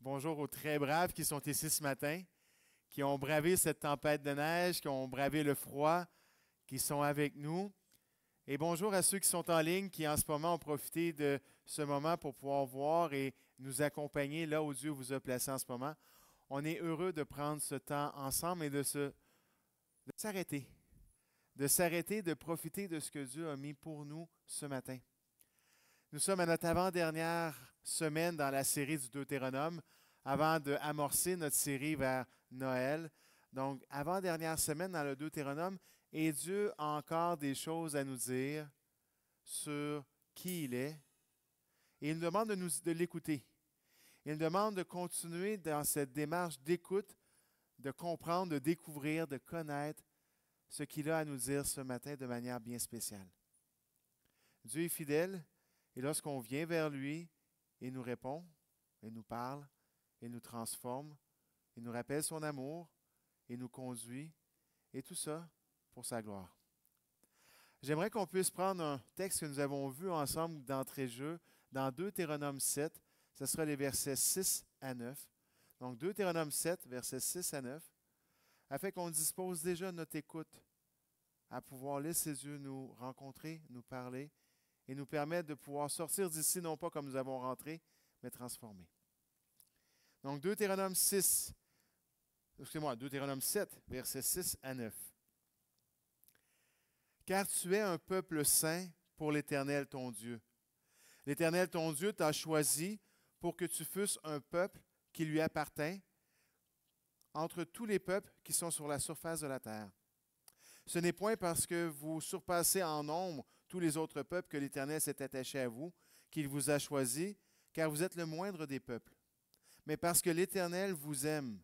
Bonjour aux très braves qui sont ici ce matin, qui ont bravé cette tempête de neige, qui ont bravé le froid, qui sont avec nous. Et bonjour à ceux qui sont en ligne, qui en ce moment ont profité de ce moment pour pouvoir voir et nous accompagner là où Dieu vous a placé en ce moment. On est heureux de prendre ce temps ensemble et de s'arrêter, de profiter de ce que Dieu a mis pour nous ce matin. Nous sommes à notre avant-dernière semaine dans la série du Deutéronome, avant d'amorcer notre série vers Noël. Donc, avant-dernière semaine dans le Deutéronome, et Dieu a encore des choses à nous dire sur qui il est. Et il nous demande de l'écouter. Il nous demande de continuer dans cette démarche d'écoute, de comprendre, de découvrir, de connaître ce qu'il a à nous dire ce matin de manière bien spéciale. Dieu est fidèle. Et lorsqu'on vient vers lui, il nous répond, il nous parle, il nous transforme, il nous rappelle son amour, il nous conduit, et tout ça pour sa gloire. J'aimerais qu'on puisse prendre un texte que nous avons vu ensemble d'entrée de jeu, dans Deutéronome 7, ce sera les versets 6 à 9. Donc Deutéronome 7, versets 6 à 9, afin qu'on dispose déjà notre écoute à pouvoir laisser Dieu nous rencontrer, nous parler, et nous permettre de pouvoir sortir d'ici, non pas comme nous avons rentré, mais transformés. Donc, Deutéronome 7, versets 6 à 9. « Car tu es un peuple saint pour l'Éternel ton Dieu. L'Éternel ton Dieu t'a choisi pour que tu fusses un peuple qui lui appartint entre tous les peuples qui sont sur la surface de la terre. Ce n'est point parce que vous surpassez en nombre tous les autres peuples que l'Éternel s'est attaché à vous, qu'il vous a choisi, car vous êtes le moindre des peuples. Mais parce que l'Éternel vous aime,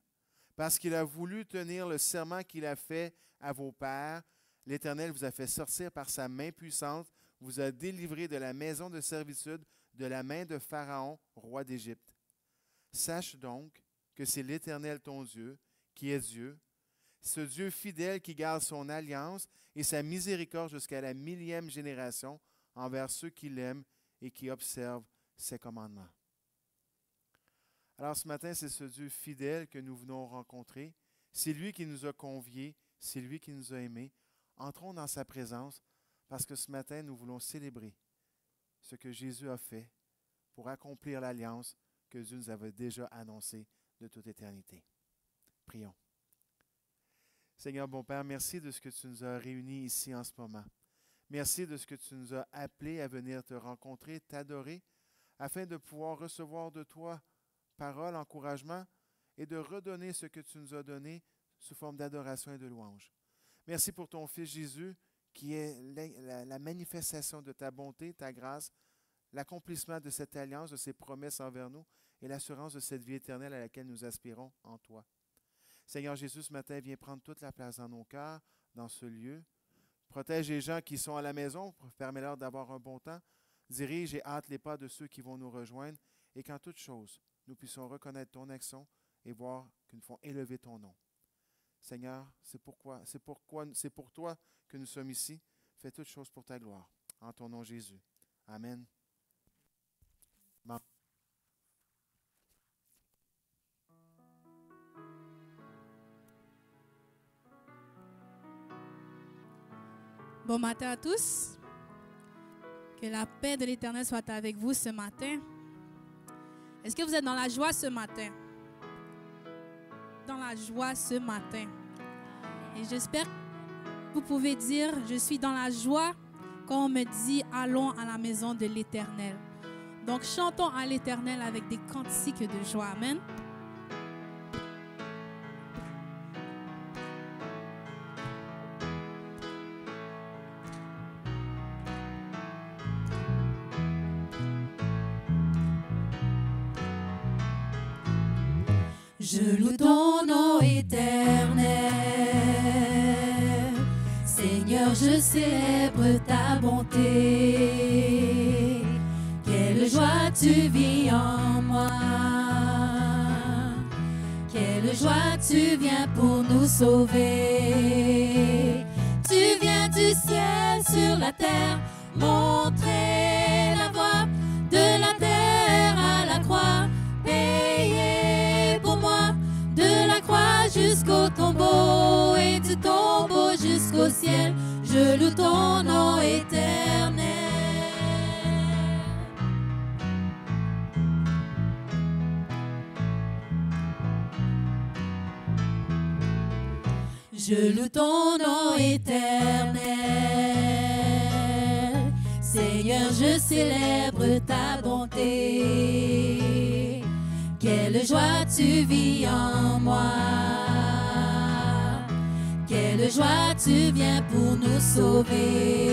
parce qu'il a voulu tenir le serment qu'il a fait à vos pères, l'Éternel vous a fait sortir par sa main puissante, vous a délivré de la maison de servitude, de la main de Pharaon, roi d'Égypte. Sache donc que c'est l'Éternel ton Dieu, qui est Dieu, ce Dieu fidèle qui garde son alliance et sa miséricorde jusqu'à la 1000e génération envers ceux qui l'aiment et qui observent ses commandements. » Alors ce matin, c'est ce Dieu fidèle que nous venons rencontrer. C'est lui qui nous a conviés, c'est lui qui nous a aimés. Entrons dans sa présence parce que ce matin, nous voulons célébrer ce que Jésus a fait pour accomplir l'alliance que Dieu nous avait déjà annoncée de toute éternité. Prions. Seigneur, bon Père, merci de ce que tu nous as réunis ici en ce moment. Merci de ce que tu nous as appelés à venir te rencontrer, t'adorer, afin de pouvoir recevoir de toi parole, encouragement et de redonner ce que tu nous as donné sous forme d'adoration et de louange. Merci pour ton Fils Jésus, qui est la manifestation de ta bonté, ta grâce, l'accomplissement de cette alliance, de ces promesses envers nous et l'assurance de cette vie éternelle à laquelle nous aspirons en toi. Seigneur Jésus, ce matin, viens prendre toute la place dans nos cœurs, dans ce lieu. Protège les gens qui sont à la maison, permets-leur d'avoir un bon temps. Dirige et hâte les pas de ceux qui vont nous rejoindre et qu'en toutes choses, nous puissions reconnaître ton action et voir que nous font élever ton nom. Seigneur, c'est pour toi que nous sommes ici. Fais toutes choses pour ta gloire. En ton nom, Jésus. Amen. Bon. Bon matin à tous. Que la paix de l'Éternel soit avec vous ce matin. Est-ce que vous êtes dans la joie ce matin? Dans la joie ce matin. Et j'espère que vous pouvez dire, je suis dans la joie quand on me dit, allons à la maison de l'Éternel. Donc chantons à l'Éternel avec des cantiques de joie. Amen. Je loue ton nom éternel, Seigneur, je célèbre ta bonté. Quelle joie tu vis en moi, quelle joie tu viens pour nous sauver. Tu viens du ciel sur la terre, montrer la voie de la terre à la croix, payer Je loue ton nom éternel. Seigneur, je célèbre ta bonté. Quelle joie tu vis en moi. Quelle joie tu viens pour nous sauver.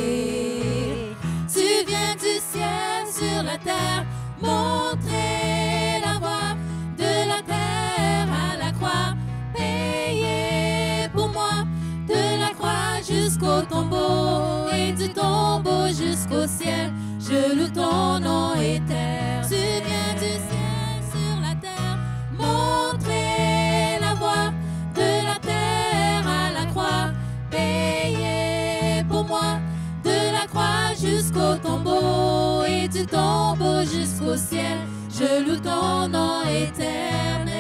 Tu viens du ciel sur la terre, montrer la voie de la terre à la croix, payer pour moi de la croix jusqu'au tombeau et du tombeau jusqu'au ciel. Je loue ton nom éternel. Tu viens du ciel sur la terre, montrer la voie de la terre à la croix, payer pour moi de la croix jusqu'au tombeau et du tombeau jusqu'au ciel. Je loue ton nom éternel.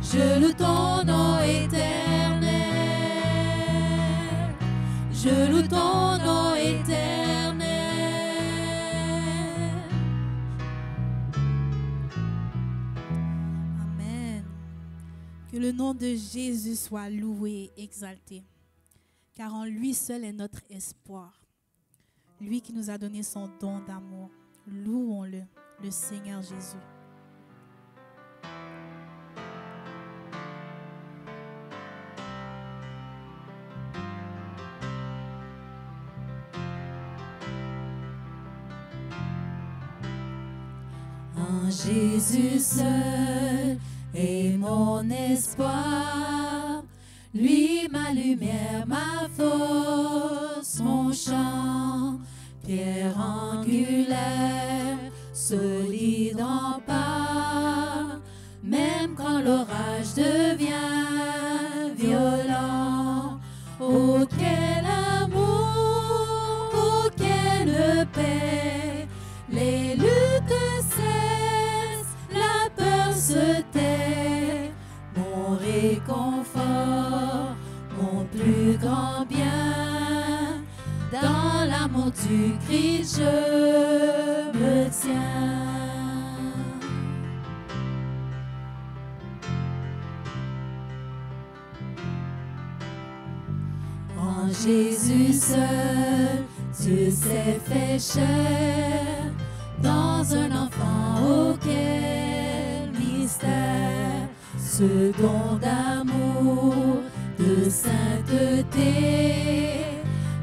Je loue ton nom éternel. Je loue ton nom éternel. Amen. Que le nom de Jésus soit loué et exalté, car en lui seul est notre espoir. Lui qui nous a donné son don d'amour. Louons-le, le Seigneur Jésus. En Jésus seul est mon espoir, lui ma lumière, ma force, mon chant, pierre angulaire, solide en part, même quand l'orage devient violent. Oh quel amour, oh quelle paix, les luttes cessent, la peur se tait, mon réconfort, mon plus grand bien, dans l'amour du Christ je me tiens. En Jésus seul, tu sais fait chair, dans un enfant auquel mystère, ce don d'amour, de sainteté,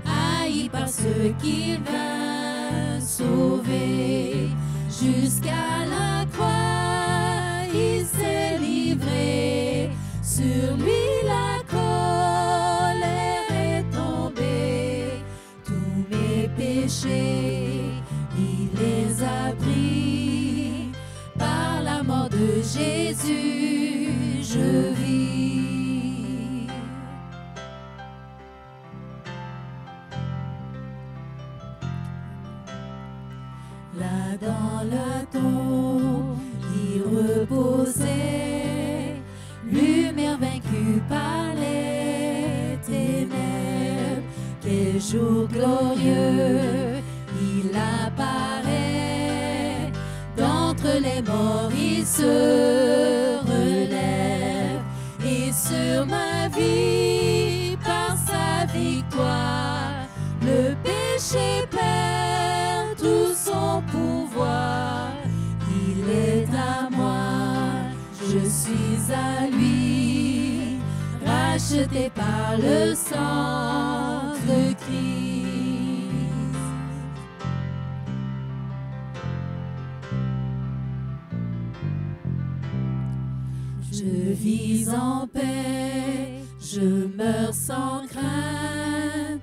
haï par ceux qu'il vint sauver, jusqu'à la croix il s'est livré, sur lui la colère est tombée, tous mes péchés il les a pris, par la mort de Jésus je vis. Là dans la tombe il reposait, lumière vaincue par les ténèbres, quel jour glorieux il apparaît, d'entre les morts il se relève, et sur ma vie par sa victoire, le péché perd tout son pouvoir, il est à moi, je suis à lui, racheté par le sang de Christ. Je vis en paix, je meurs sans crainte,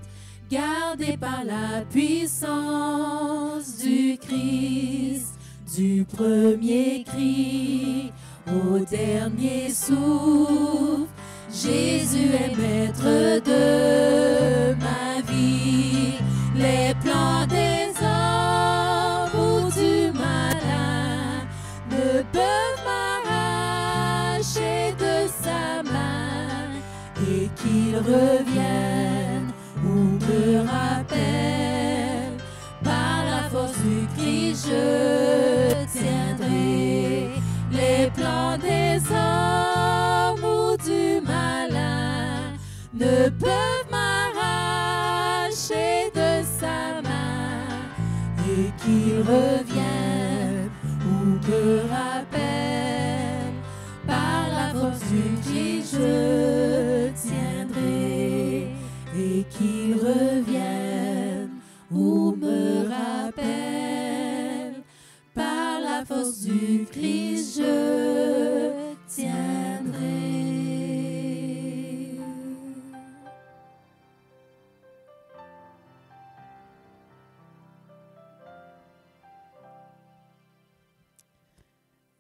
gardé par la puissance du Christ, du premier cri au dernier souffle. Jésus est maître de ma vie, les plans des hommes ou du malin ne peuvent m'arracher de sa main, et qu'il revienne ou me rappelle, par la force du Christ je tiendrai les plans des hommes ou du mal. ne peuvent m'arracher de sa main, et qu'il revienne ou me rappelle, par la force du Christ je tiendrai, et qu'il revienne ou me rappelle, par la force du Christ je tiendrai.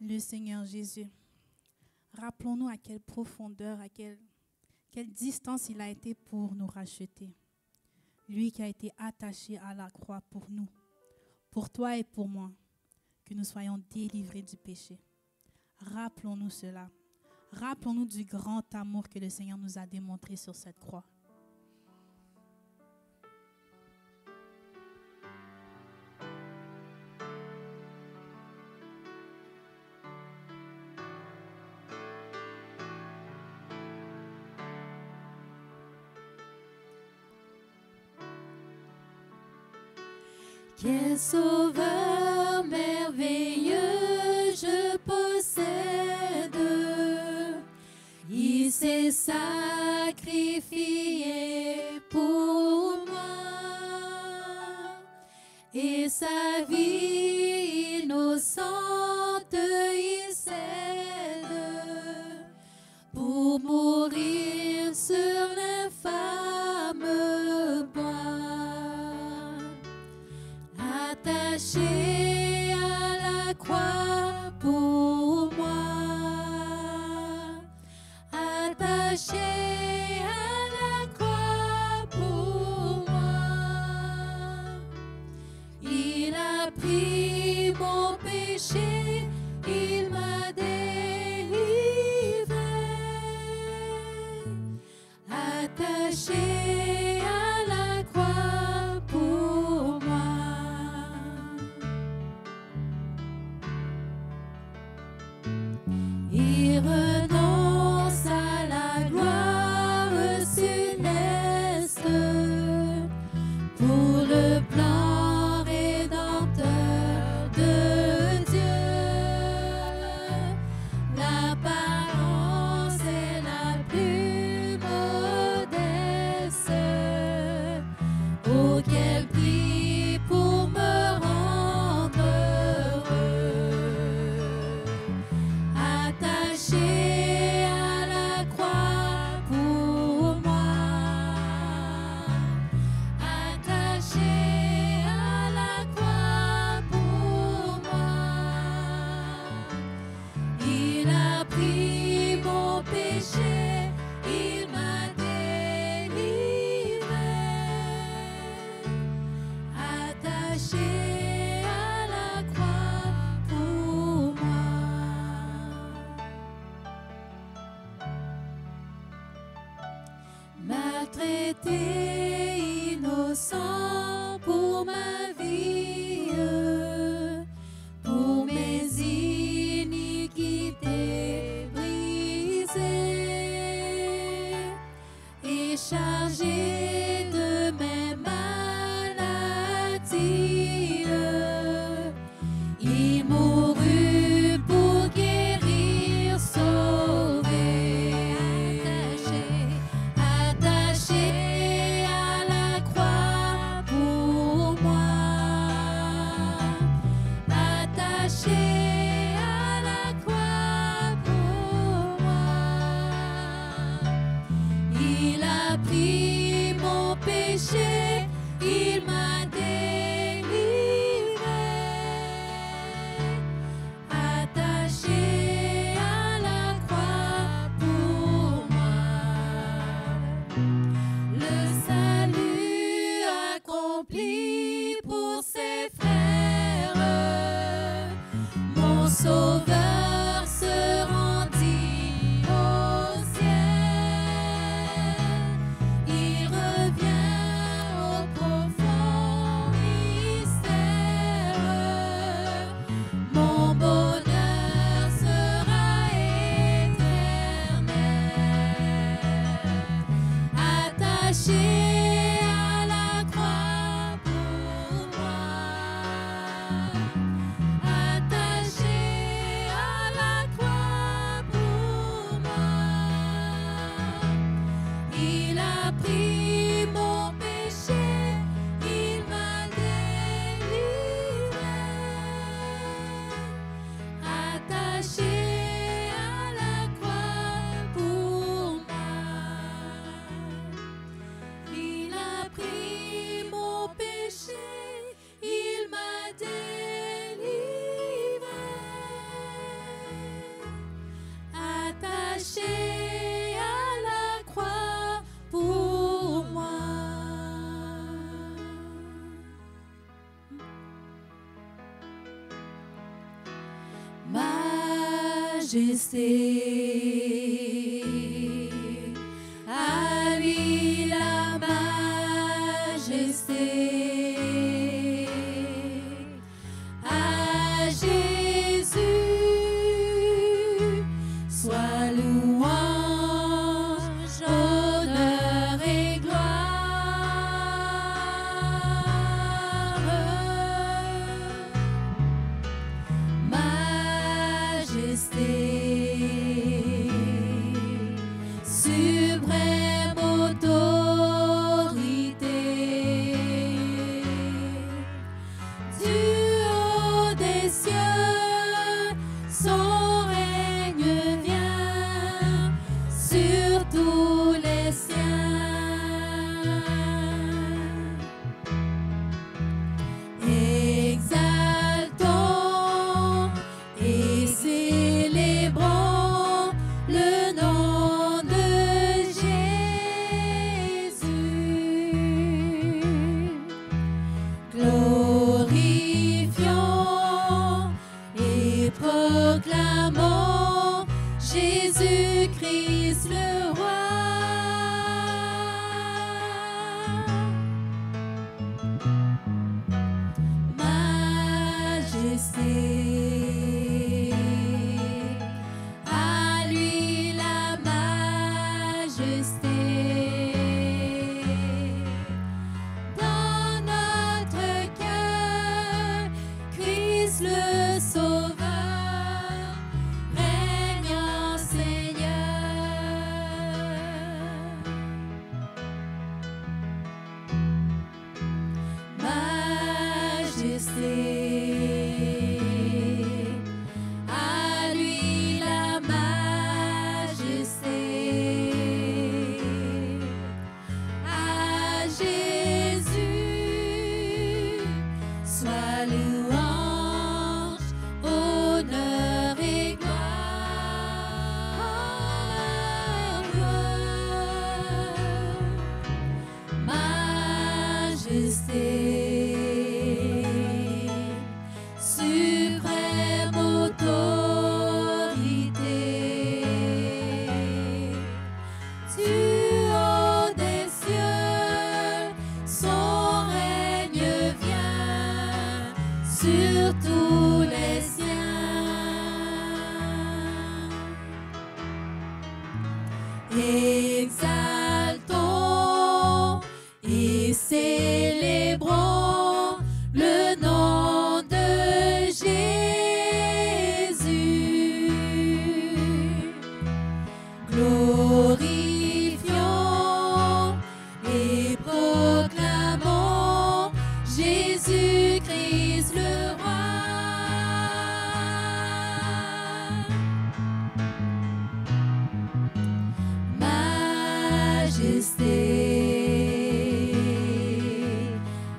Le Seigneur Jésus, rappelons-nous à quelle profondeur, à quelle distance il a été pour nous racheter. Lui qui a été attaché à la croix pour nous, pour toi et pour moi, que nous soyons délivrés du péché. Rappelons-nous cela. Rappelons-nous du grand amour que le Seigneur nous a démontré sur cette croix. Quel sauveur merveilleux je possède, il s'est sacrifié pour moi, et sa vie innocente il cède pour mourir sur l'infâme bois. Attaché à la croix pour moi, attaché à la croix pour moi, il a pris mon péché, il m'a délivré, attaché à la croix pour moi. Il renonce à la gloire céleste pour le plan rédempteur de Dieu. L'apparence est la plus modeste, auquel prix pour me rendre heureux. Attaché à la croix pour moi, attaché à la croix pour moi, il a pris mon péché, il m'a délivré, attaché à la croix pour moi. Maltraité, innocent pour ma vie, pour mes iniquités brisées, et chargé de mes maladies, il mourut pour guérir, sauver, attaché à la croix pour moi, attaché à la croix pour moi, il a pris mon péché, il m'a délivré, attaché à la croix pour moi. Le salut accompli pour ses frères, mon sauveur se rendit au ciel, il revient au profond Majesté, à lui la majesté, à Jésus soit louange, honneur et gloire. Majesté, suprême autorité, du haut des cieux, son règne vient sur tous les siens. Exaltons et célébrons le nom de Jésus. Glorifions et proclamons Jésus-Christ le roi. Majesté, à lui la majesté. Dans notre cœur, Christ le Sauveur règne en Seigneur. Majesté, à lui la majesté, à Jésus soit louange, honneur et gloire. Majesté, suprême autorité, du haut des cieux, son règne vient sur tous les siens. Exaltons et célébrons le nom de Jésus. Glorifions et proclamons Jésus-Christ le roi. Majesté,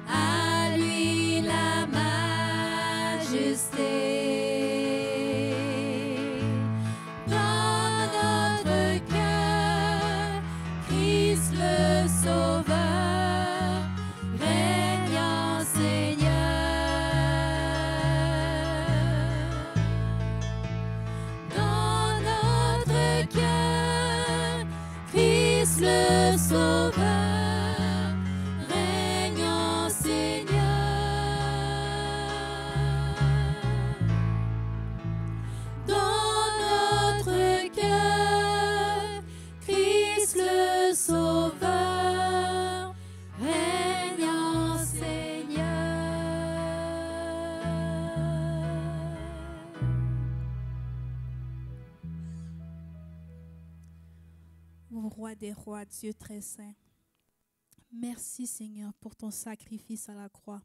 à lui la majesté. Dans notre cœur, Christ le Sauveur règne en Seigneur. Dans notre cœur, Christ le Sauveur règne en Seigneur. Dans notre cœur, Christ le Sauveur rois des rois, Dieu très saint. Merci Seigneur pour ton sacrifice à la croix.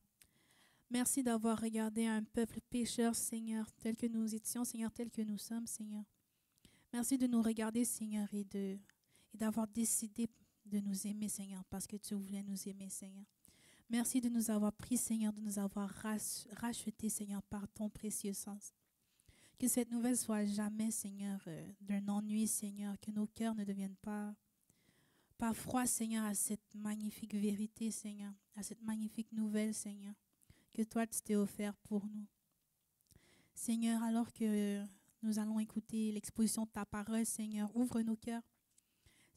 Merci d'avoir regardé un peuple pécheur, Seigneur, tel que nous étions, Seigneur, tel que nous sommes, Seigneur. Merci de nous regarder, Seigneur, et d'avoir décidé de nous aimer, Seigneur, parce que tu voulais nous aimer, Seigneur. Merci de nous avoir pris, Seigneur, de nous avoir rachetés, Seigneur, par ton précieux sang. Que cette nouvelle soit jamais, Seigneur, d'un ennui, Seigneur, que nos cœurs ne deviennent pas froids, Seigneur, à cette magnifique vérité, Seigneur, à cette magnifique nouvelle, Seigneur, que toi, tu t'es offert pour nous. Seigneur, alors que nous allons écouter l'exposition de ta parole, Seigneur, ouvre nos cœurs.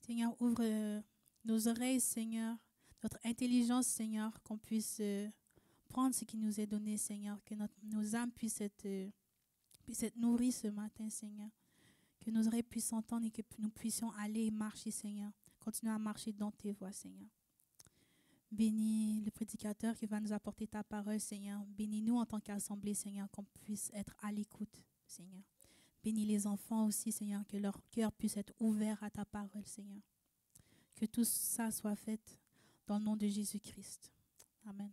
Seigneur, ouvre nos oreilles, Seigneur, notre intelligence, Seigneur, qu'on puisse prendre ce qui nous est donné, Seigneur, que nos âmes puissent être nourries ce matin, Seigneur, que nos oreilles puissent entendre et que nous puissions aller et marcher, Seigneur, continuer à marcher dans tes voies, Seigneur. Bénis le prédicateur qui va nous apporter ta parole, Seigneur. Bénis-nous en tant qu'assemblée, Seigneur, qu'on puisse être à l'écoute, Seigneur. Bénis les enfants aussi, Seigneur, que leur cœur puisse être ouvert à ta parole, Seigneur. Que tout ça soit fait dans le nom de Jésus-Christ. Amen.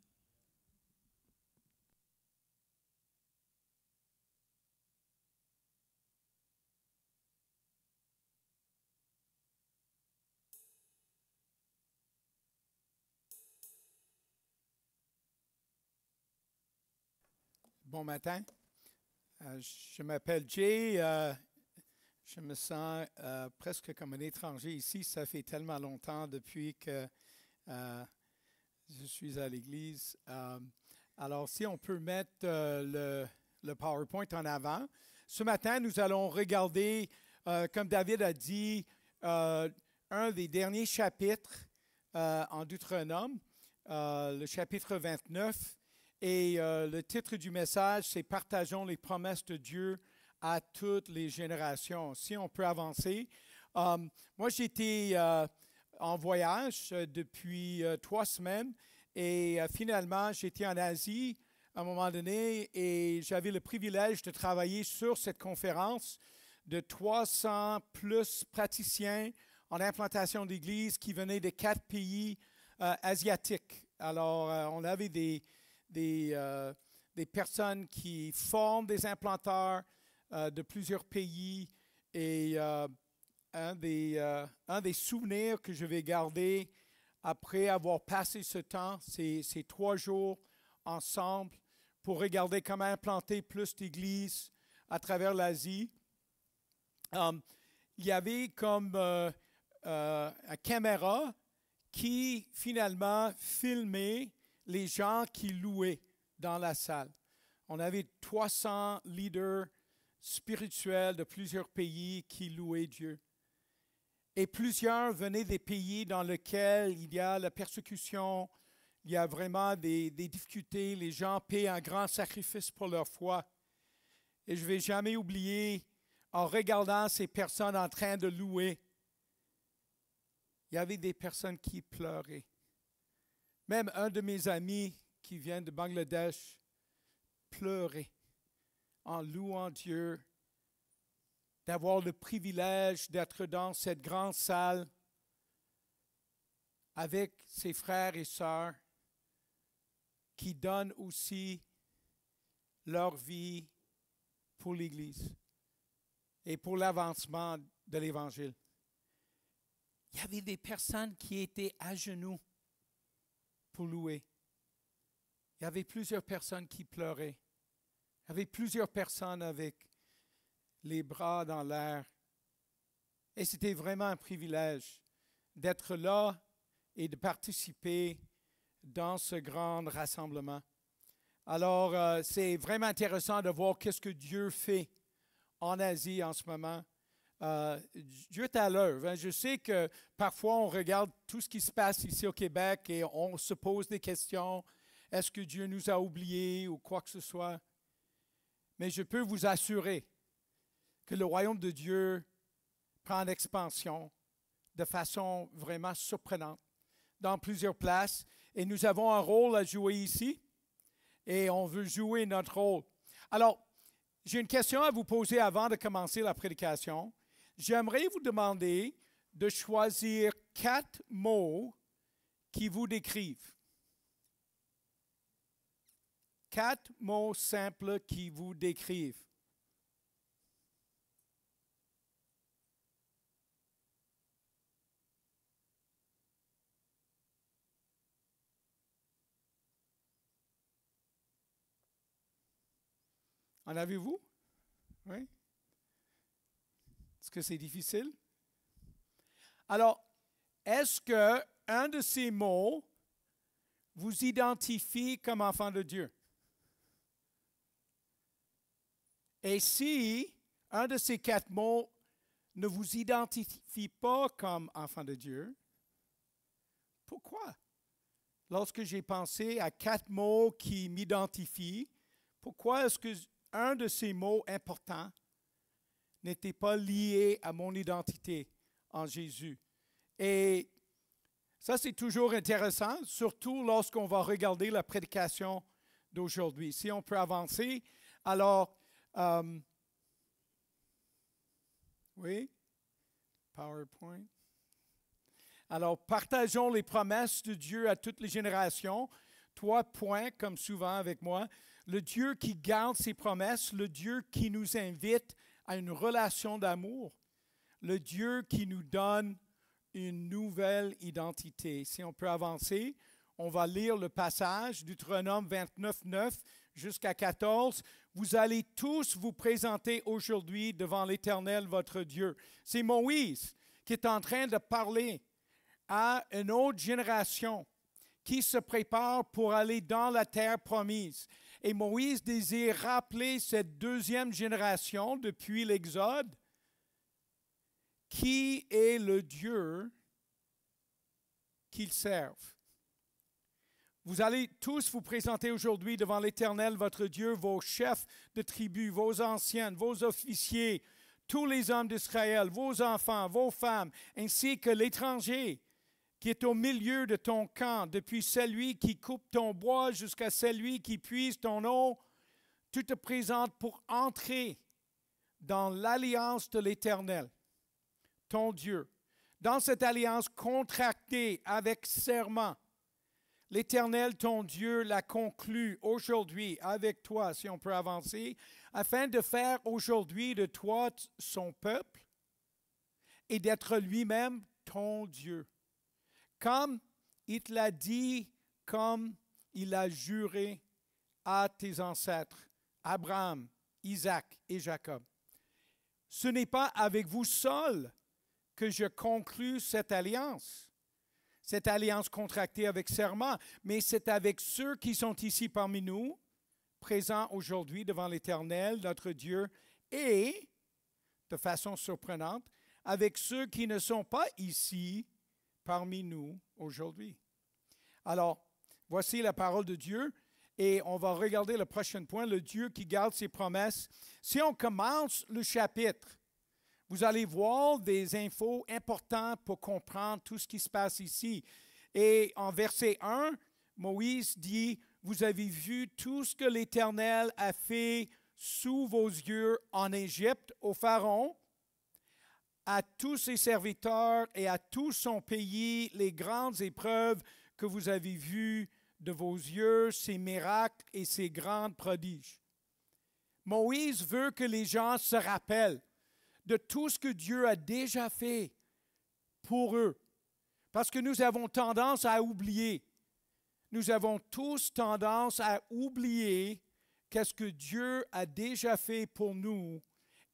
Bon matin. Je m'appelle Jay. Je me sens presque comme un étranger ici. Ça fait tellement longtemps depuis que je suis à l'église. Alors, si on peut mettre le PowerPoint en avant. Ce matin, nous allons regarder, comme David a dit, un des derniers chapitres en Deutéronome, le chapitre 29. Et le titre du message, c'est « Partageons les promesses de Dieu à toutes les générations ». Si on peut avancer. Moi, j'étais en voyage depuis 3 semaines et finalement, j'étais en Asie à un moment donné et j'avais le privilège de travailler sur cette conférence de 300 plus praticiens en implantation d'église qui venaient de 4 pays asiatiques. Alors, on avait des personnes qui forment des implanteurs de plusieurs pays. Et un des souvenirs que je vais garder après avoir passé ce temps, c'est 3 jours ensemble pour regarder comment implanter plus d'églises à travers l'Asie. Il y avait comme une caméra qui finalement filmait les gens qui louaient dans la salle. On avait 300 leaders spirituels de plusieurs pays qui louaient Dieu. Et plusieurs venaient des pays dans lesquels il y a la persécution, il y a vraiment des difficultés. Les gens paient un grand sacrifice pour leur foi. Et je ne vais jamais oublier, en regardant ces personnes en train de louer, il y avait des personnes qui pleuraient. Même un de mes amis qui vient de Bangladesh pleurait en louant Dieu, d'avoir le privilège d'être dans cette grande salle avec ses frères et sœurs qui donnent aussi leur vie pour l'Église et pour l'avancement de l'Évangile. Il y avait des personnes qui étaient à genoux pour louer. Il y avait plusieurs personnes qui pleuraient. Il y avait plusieurs personnes avec les bras dans l'air. Et c'était vraiment un privilège d'être là et de participer dans ce grand rassemblement. Alors, c'est vraiment intéressant de voir qu'est-ce que Dieu fait en Asie en ce moment. Dieu est à l'œuvre. Je sais que parfois on regarde tout ce qui se passe ici au Québec et on se pose des questions. Est-ce que Dieu nous a oubliés ou quoi que ce soit? Mais je peux vous assurer que le royaume de Dieu prend en expansion de façon vraiment surprenante dans plusieurs places. Et nous avons un rôle à jouer ici et on veut jouer notre rôle. Alors, j'ai une question à vous poser avant de commencer la prédication. J'aimerais vous demander de choisir 4 mots qui vous décrivent. 4 mots simples qui vous décrivent. En avez-vous? Oui? Est-ce que c'est difficile? Alors, est-ce qu'un de ces mots vous identifie comme enfant de Dieu? Et si un de ces 4 mots ne vous identifie pas comme enfant de Dieu, pourquoi? Lorsque j'ai pensé à 4 mots qui m'identifient, pourquoi est-ce que un de ces mots importants n'était pas lié à mon identité en Jésus? Et ça, c'est toujours intéressant, surtout lorsqu'on va regarder la prédication d'aujourd'hui. Si on peut avancer, alors, oui, PowerPoint. Alors, partageons les promesses de Dieu à toutes les générations. 3 points, comme souvent avec moi. Le Dieu qui garde ses promesses, le Dieu qui nous invite à une relation d'amour, le Dieu qui nous donne une nouvelle identité. Si on peut avancer, on va lire le passage du Deutéronome 29, 9 jusqu'à 14. Vous allez tous vous présenter aujourd'hui devant l'Éternel, votre Dieu. C'est Moïse qui est en train de parler à une autre génération qui se prépare pour aller dans la terre promise. Et Moïse désire rappeler cette deuxième génération depuis l'Exode qui est le Dieu qu'ils servent. Vous allez tous vous présenter aujourd'hui devant l'Éternel, votre Dieu, vos chefs de tribus, vos anciennes, vos officiers, tous les hommes d'Israël, vos enfants, vos femmes, ainsi que l'étranger qui est au milieu de ton camp, depuis celui qui coupe ton bois jusqu'à celui qui puise ton eau. Tu te présentes pour entrer dans l'alliance de l'Éternel, ton Dieu, dans cette alliance contractée avec serment. L'Éternel, ton Dieu, l'a conclu aujourd'hui avec toi, si on peut avancer, afin de faire aujourd'hui de toi son peuple et d'être lui-même ton Dieu. Comme il te l'a dit, comme il a juré à tes ancêtres, Abraham, Isaac et Jacob. Ce n'est pas avec vous seuls que je conclus cette alliance contractée avec serment, mais c'est avec ceux qui sont ici parmi nous, présents aujourd'hui devant l'Éternel, notre Dieu, et, de façon surprenante, avec ceux qui ne sont pas ici parmi nous aujourd'hui. Alors, voici la parole de Dieu et on va regarder le prochain point, le Dieu qui garde ses promesses. Si on commence le chapitre, vous allez voir des infos importantes pour comprendre tout ce qui se passe ici. Et en verset 1, Moïse dit, « Vous avez vu tout ce que l'Éternel a fait sous vos yeux en Égypte au Pharaon, à tous ses serviteurs et à tout son pays, les grandes épreuves que vous avez vues de vos yeux, ses miracles et ses grands prodiges. » Moïse veut que les gens se rappellent de tout ce que Dieu a déjà fait pour eux. Parce que nous avons tendance à oublier. Nous avons tous tendance à oublier qu'est-ce que Dieu a déjà fait pour nous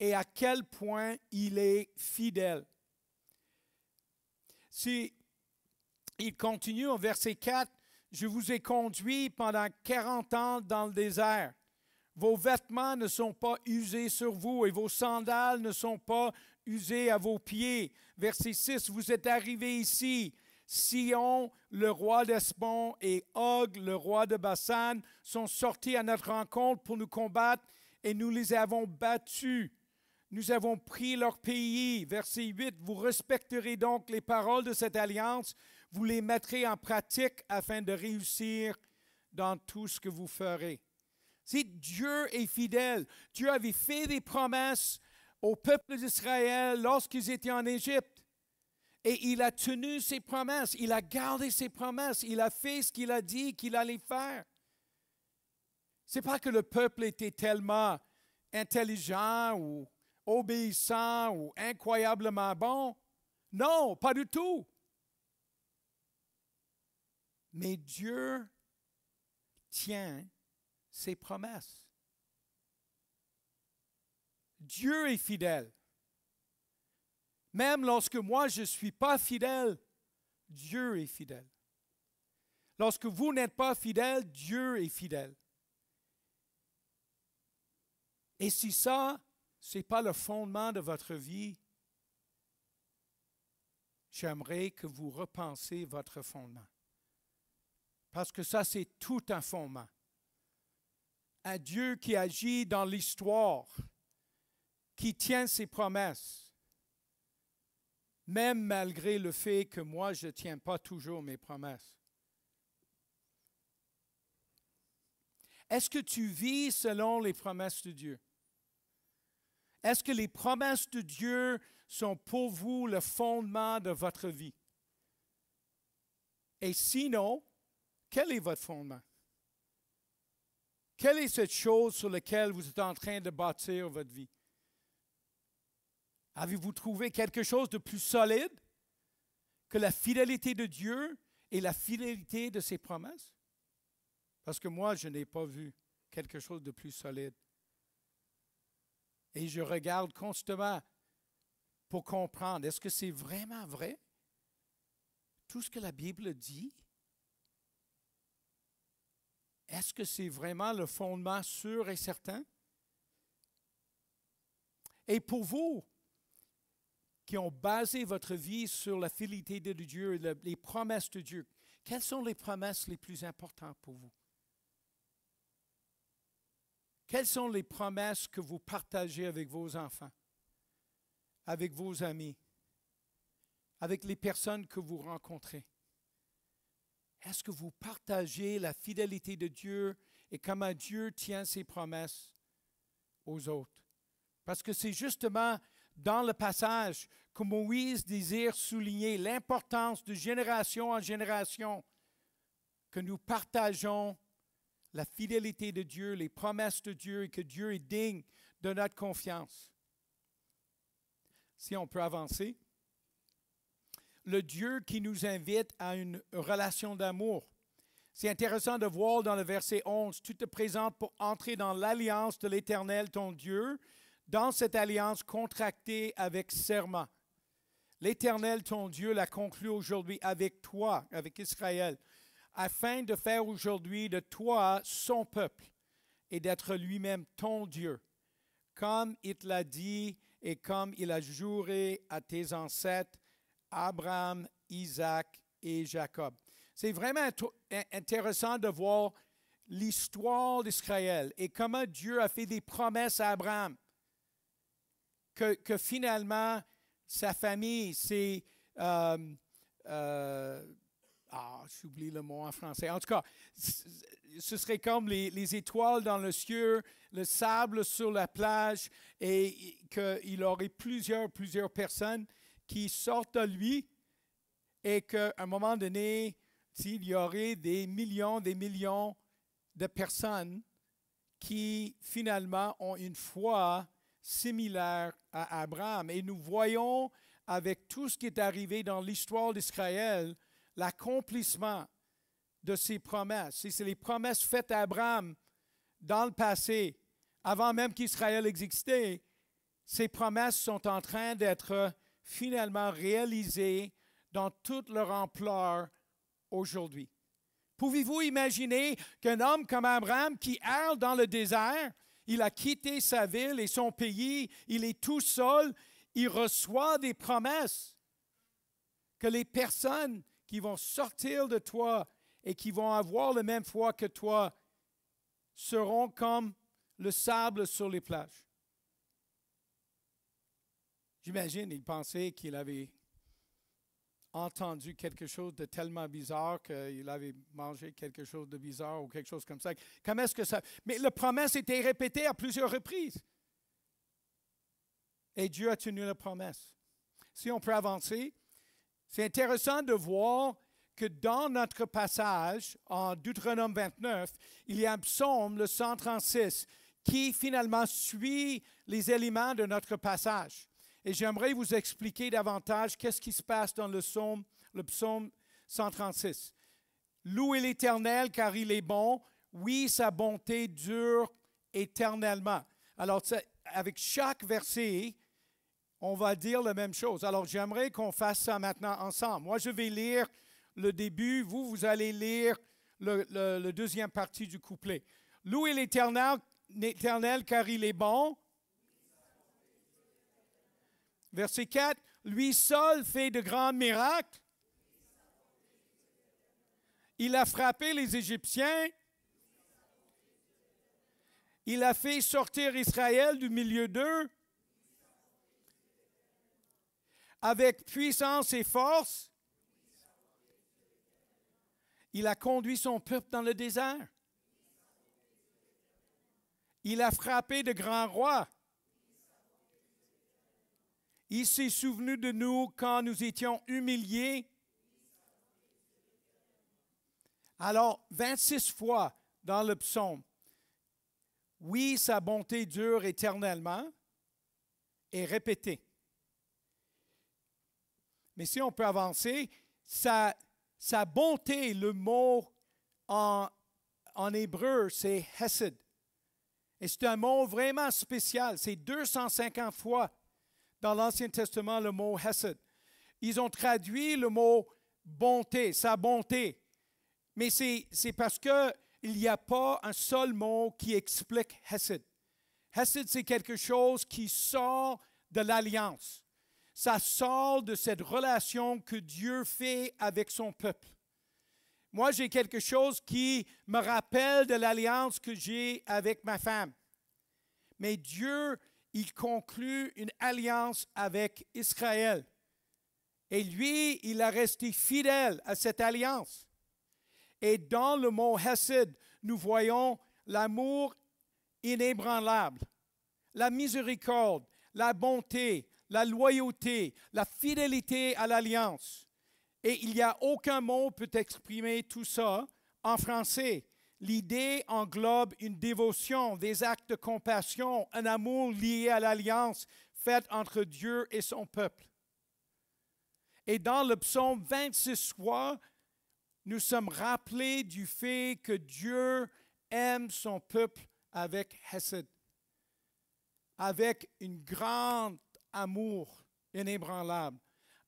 et à quel point il est fidèle. Si il continue au verset 4, « Je vous ai conduit pendant 40 ans dans le désert. Vos vêtements ne sont pas usés sur vous et vos sandales ne sont pas usées à vos pieds. » Verset 6, « Vous êtes arrivés ici. Sihon, le roi d'Hesbon, et Og, le roi de Basan, sont sortis à notre rencontre pour nous combattre et nous les avons battus. Nous avons pris leur pays. » Verset 8, « Vous respecterez donc les paroles de cette alliance. Vous les mettrez en pratique afin de réussir dans tout ce que vous ferez. » Si Dieu est fidèle, Dieu avait fait des promesses au peuple d'Israël lorsqu'ils étaient en Égypte. Et il a tenu ses promesses, il a gardé ses promesses, il a fait ce qu'il a dit qu'il allait faire. Ce n'est pas que le peuple était tellement intelligent ou obéissant ou incroyablement bon. Non, pas du tout. Mais Dieu tient ses promesses. Dieu est fidèle. Même lorsque moi je ne suis pas fidèle, Dieu est fidèle. Lorsque vous n'êtes pas fidèle, Dieu est fidèle. Et si ça, ce n'est pas le fondement de votre vie, j'aimerais que vous repensiez votre fondement. Parce que ça, c'est tout un fondement. Un Dieu qui agit dans l'histoire, qui tient ses promesses, même malgré le fait que moi, je ne tiens pas toujours mes promesses. Est-ce que tu vis selon les promesses de Dieu? Est-ce que les promesses de Dieu sont pour vous le fondement de votre vie? Et sinon, quel est votre fondement? Quelle est cette chose sur laquelle vous êtes en train de bâtir votre vie? Avez-vous trouvé quelque chose de plus solide que la fidélité de Dieu et la fidélité de ses promesses? Parce que moi, je n'ai pas vu quelque chose de plus solide. Et je regarde constamment pour comprendre, est-ce que c'est vraiment vrai? Tout ce que la Bible dit? Est-ce que c'est vraiment le fondement sûr et certain? Et pour vous, qui ont basé votre vie sur la fidélité de Dieu et les promesses de Dieu, quelles sont les promesses les plus importantes pour vous? Quelles sont les promesses que vous partagez avec vos enfants, avec vos amis, avec les personnes que vous rencontrez? Est-ce que vous partagez la fidélité de Dieu et comment Dieu tient ses promesses aux autres? Parce que c'est justement dans le passage que Moïse désire souligner l'importance de génération en génération que nous partageons la fidélité de Dieu, les promesses de Dieu et que Dieu est digne de notre confiance. Si on peut avancer. Le Dieu qui nous invite à une relation d'amour. C'est intéressant de voir dans le verset 11, tu te présentes pour entrer dans l'alliance de l'Éternel, ton Dieu, dans cette alliance contractée avec serment. L'Éternel, ton Dieu, l'a conclu aujourd'hui avec toi, avec Israël, afin de faire aujourd'hui de toi son peuple et d'être lui-même ton Dieu, comme il te l'a dit et comme il a juré à tes ancêtres, Abraham, Isaac et Jacob. C'est vraiment intéressant de voir l'histoire d'Israël et comment Dieu a fait des promesses à Abraham, que finalement, sa famille, c'est... j'oublie le mot en français. En tout cas, ce serait comme les étoiles dans le ciel, le sable sur la plage, et qu'il aurait plusieurs personnes qui sortent de lui, et qu'à un moment donné, il y aurait des millions de personnes qui finalement ont une foi similaire à Abraham. Et nous voyons avec tout ce qui est arrivé dans l'histoire d'Israël, l'accomplissement de ces promesses. Et c'est les promesses faites à Abraham dans le passé, avant même qu'Israël existait. Ces promesses sont en train d'être finalement réalisées dans toute leur ampleur aujourd'hui. Pouvez-vous imaginer qu'un homme comme Abraham qui erre dans le désert, il a quitté sa ville et son pays, il est tout seul, il reçoit des promesses que les personnes qui vont sortir de toi et qui vont avoir la même foi que toi seront comme le sable sur les plages. J'imagine, il pensait qu'il avait entendu quelque chose de tellement bizarre qu'il avait mangé quelque chose de bizarre ou quelque chose comme ça. Comment est-ce que ça... Mais la promesse était répétée à plusieurs reprises. Et Dieu a tenu la promesse. Si on peut avancer, C'est intéressant de voir que dans notre passage, en Deutéronome 29, il y a un psaume, le 136, qui finalement suit les éléments de notre passage. Et j'aimerais vous expliquer davantage qu'est-ce qui se passe dans le psaume 136. Louez l'Éternel car il est bon. Oui, sa bonté dure éternellement. Alors, avec chaque verset, on va dire la même chose. Alors, j'aimerais qu'on fasse ça maintenant ensemble. Moi, je vais lire le début. Vous allez lire le deuxième partie du couplet. Louez l'Éternel car il est bon. Verset 4. Lui seul fait de grands miracles. Il a frappé les Égyptiens. Il a fait sortir Israël du milieu d'eux. Avec puissance et force, il a conduit son peuple dans le désert. Il a frappé de grands rois. Il s'est souvenu de nous quand nous étions humiliés. Alors, 26 fois dans le psaume, oui, sa bonté dure éternellement, est répétée. Mais si on peut avancer, sa bonté, le mot en hébreu, c'est hesed. Et c'est un mot vraiment spécial. C'est 250 fois dans l'Ancien Testament le mot hesed. Ils ont traduit le mot bonté, sa bonté. Mais c'est parce qu'il n'y a pas un seul mot qui explique hesed. Hesed, c'est quelque chose qui sort de l'alliance. Ça sort de cette relation que Dieu fait avec son peuple. Moi, j'ai quelque chose qui me rappelle de l'alliance que j'ai avec ma femme. Mais Dieu, il conclut une alliance avec Israël. Et lui, il a resté fidèle à cette alliance. Et dans le mot hesed, nous voyons l'amour inébranlable, la miséricorde, la bonté, la loyauté, la fidélité à l'alliance. Et il n'y a aucun mot qui peut exprimer tout ça en français. L'idée englobe une dévotion, des actes de compassion, un amour lié à l'alliance faite entre Dieu et son peuple. Et dans le psaume 26 fois, nous sommes rappelés du fait que Dieu aime son peuple avec hesed, avec une grande amour inébranlable,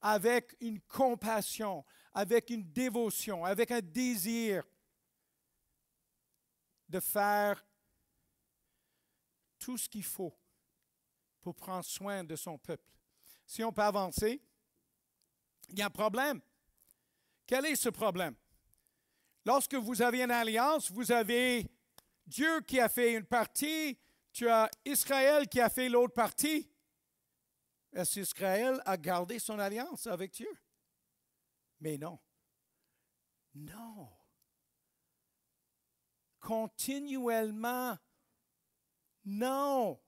avec une compassion, avec une dévotion, avec un désir de faire tout ce qu'il faut pour prendre soin de son peuple. Si on peut avancer, il y a un problème. Quel est ce problème? Lorsque vous avez une alliance, vous avez Dieu qui a fait une partie, tu as Israël qui a fait l'autre partie. Est-ce qu'Israël a gardé son alliance avec Dieu? Mais non. Non. Continuellement, non.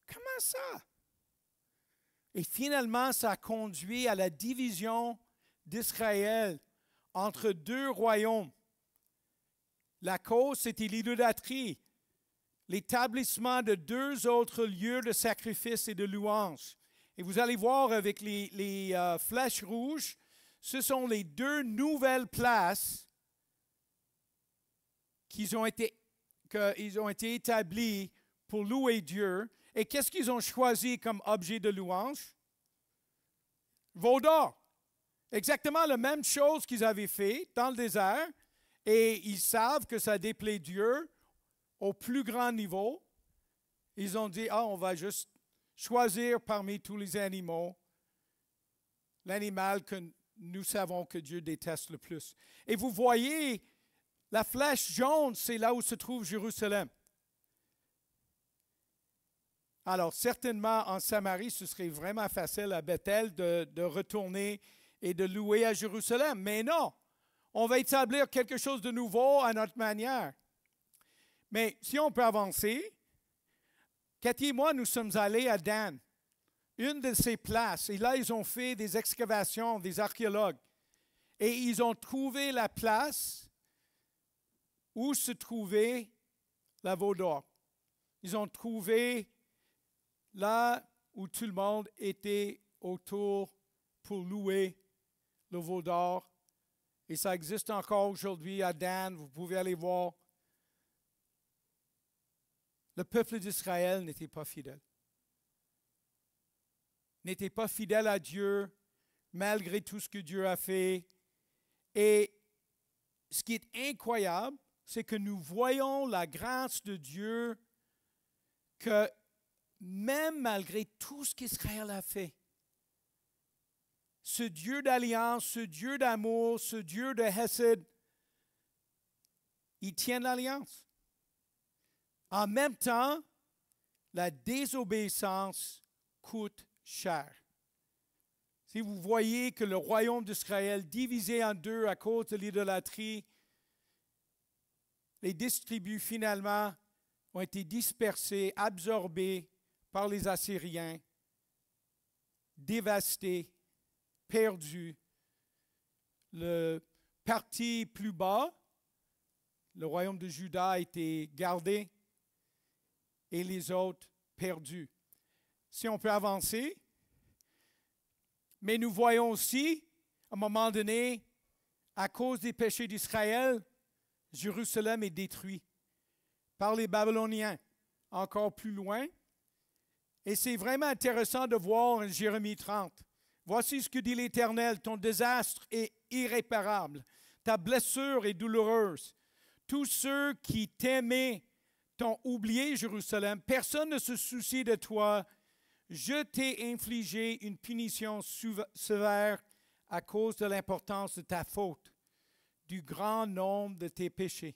Comment ça? Et finalement, ça a conduit à la division d'Israël entre deux royaumes. La cause, c'était l'idolâtrie, l'établissement de deux autres lieux de sacrifice et de louange. Et vous allez voir avec les flèches rouges, ce sont les deux nouvelles places qu'ils ont été établies pour louer Dieu. Et qu'est-ce qu'ils ont choisi comme objet de louange? Veau d'or. Exactement la même chose qu'ils avaient fait dans le désert. Et ils savent que ça déplaît Dieu au plus grand niveau. Ils ont dit, on va juste choisir parmi tous les animaux l'animal que nous savons que Dieu déteste le plus. Et vous voyez, la flèche jaune, c'est là où se trouve Jérusalem. Alors, certainement, en Samarie, ce serait vraiment facile à Bethel de retourner et de louer à Jérusalem. Mais non, on va établir quelque chose de nouveau à notre manière. Mais si on peut avancer, Cathy et moi, nous sommes allés à Dan une de ces places, et là, ils ont fait des excavations, des archéologues, et ils ont trouvé la place où se trouvait la veau d'or. Ils ont trouvé là où tout le monde était autour pour louer le veau d'or. Et ça existe encore aujourd'hui à Dan, vous pouvez aller voir. Le peuple d'Israël n'était pas fidèle. N'était pas fidèle à Dieu, malgré tout ce que Dieu a fait. Et ce qui est incroyable, c'est que nous voyons la grâce de Dieu que même malgré tout ce qu'Israël a fait, ce Dieu d'alliance, ce Dieu d'amour, ce Dieu de Hesed, il tient l'alliance. En même temps, la désobéissance coûte cher. Si vous voyez que le royaume d'Israël, divisé en deux à cause de l'idolâtrie, les tribus finalement ont été dispersés, absorbés par les Assyriens, dévastés, perdus. Le parti plus bas, le royaume de Juda, a été gardé et les autres perdus. Si on peut avancer, mais nous voyons aussi, à un moment donné, à cause des péchés d'Israël, Jérusalem est détruit par les Babyloniens, encore plus loin. Et c'est vraiment intéressant de voir en Jérémie 30. Voici ce que dit l'Éternel, ton désastre est irréparable, ta blessure est douloureuse. Tous ceux qui t'aimaient t'ont oublié, Jérusalem, personne ne se soucie de toi. Je t'ai infligé une punition sévère à cause de l'importance de ta faute, du grand nombre de tes péchés.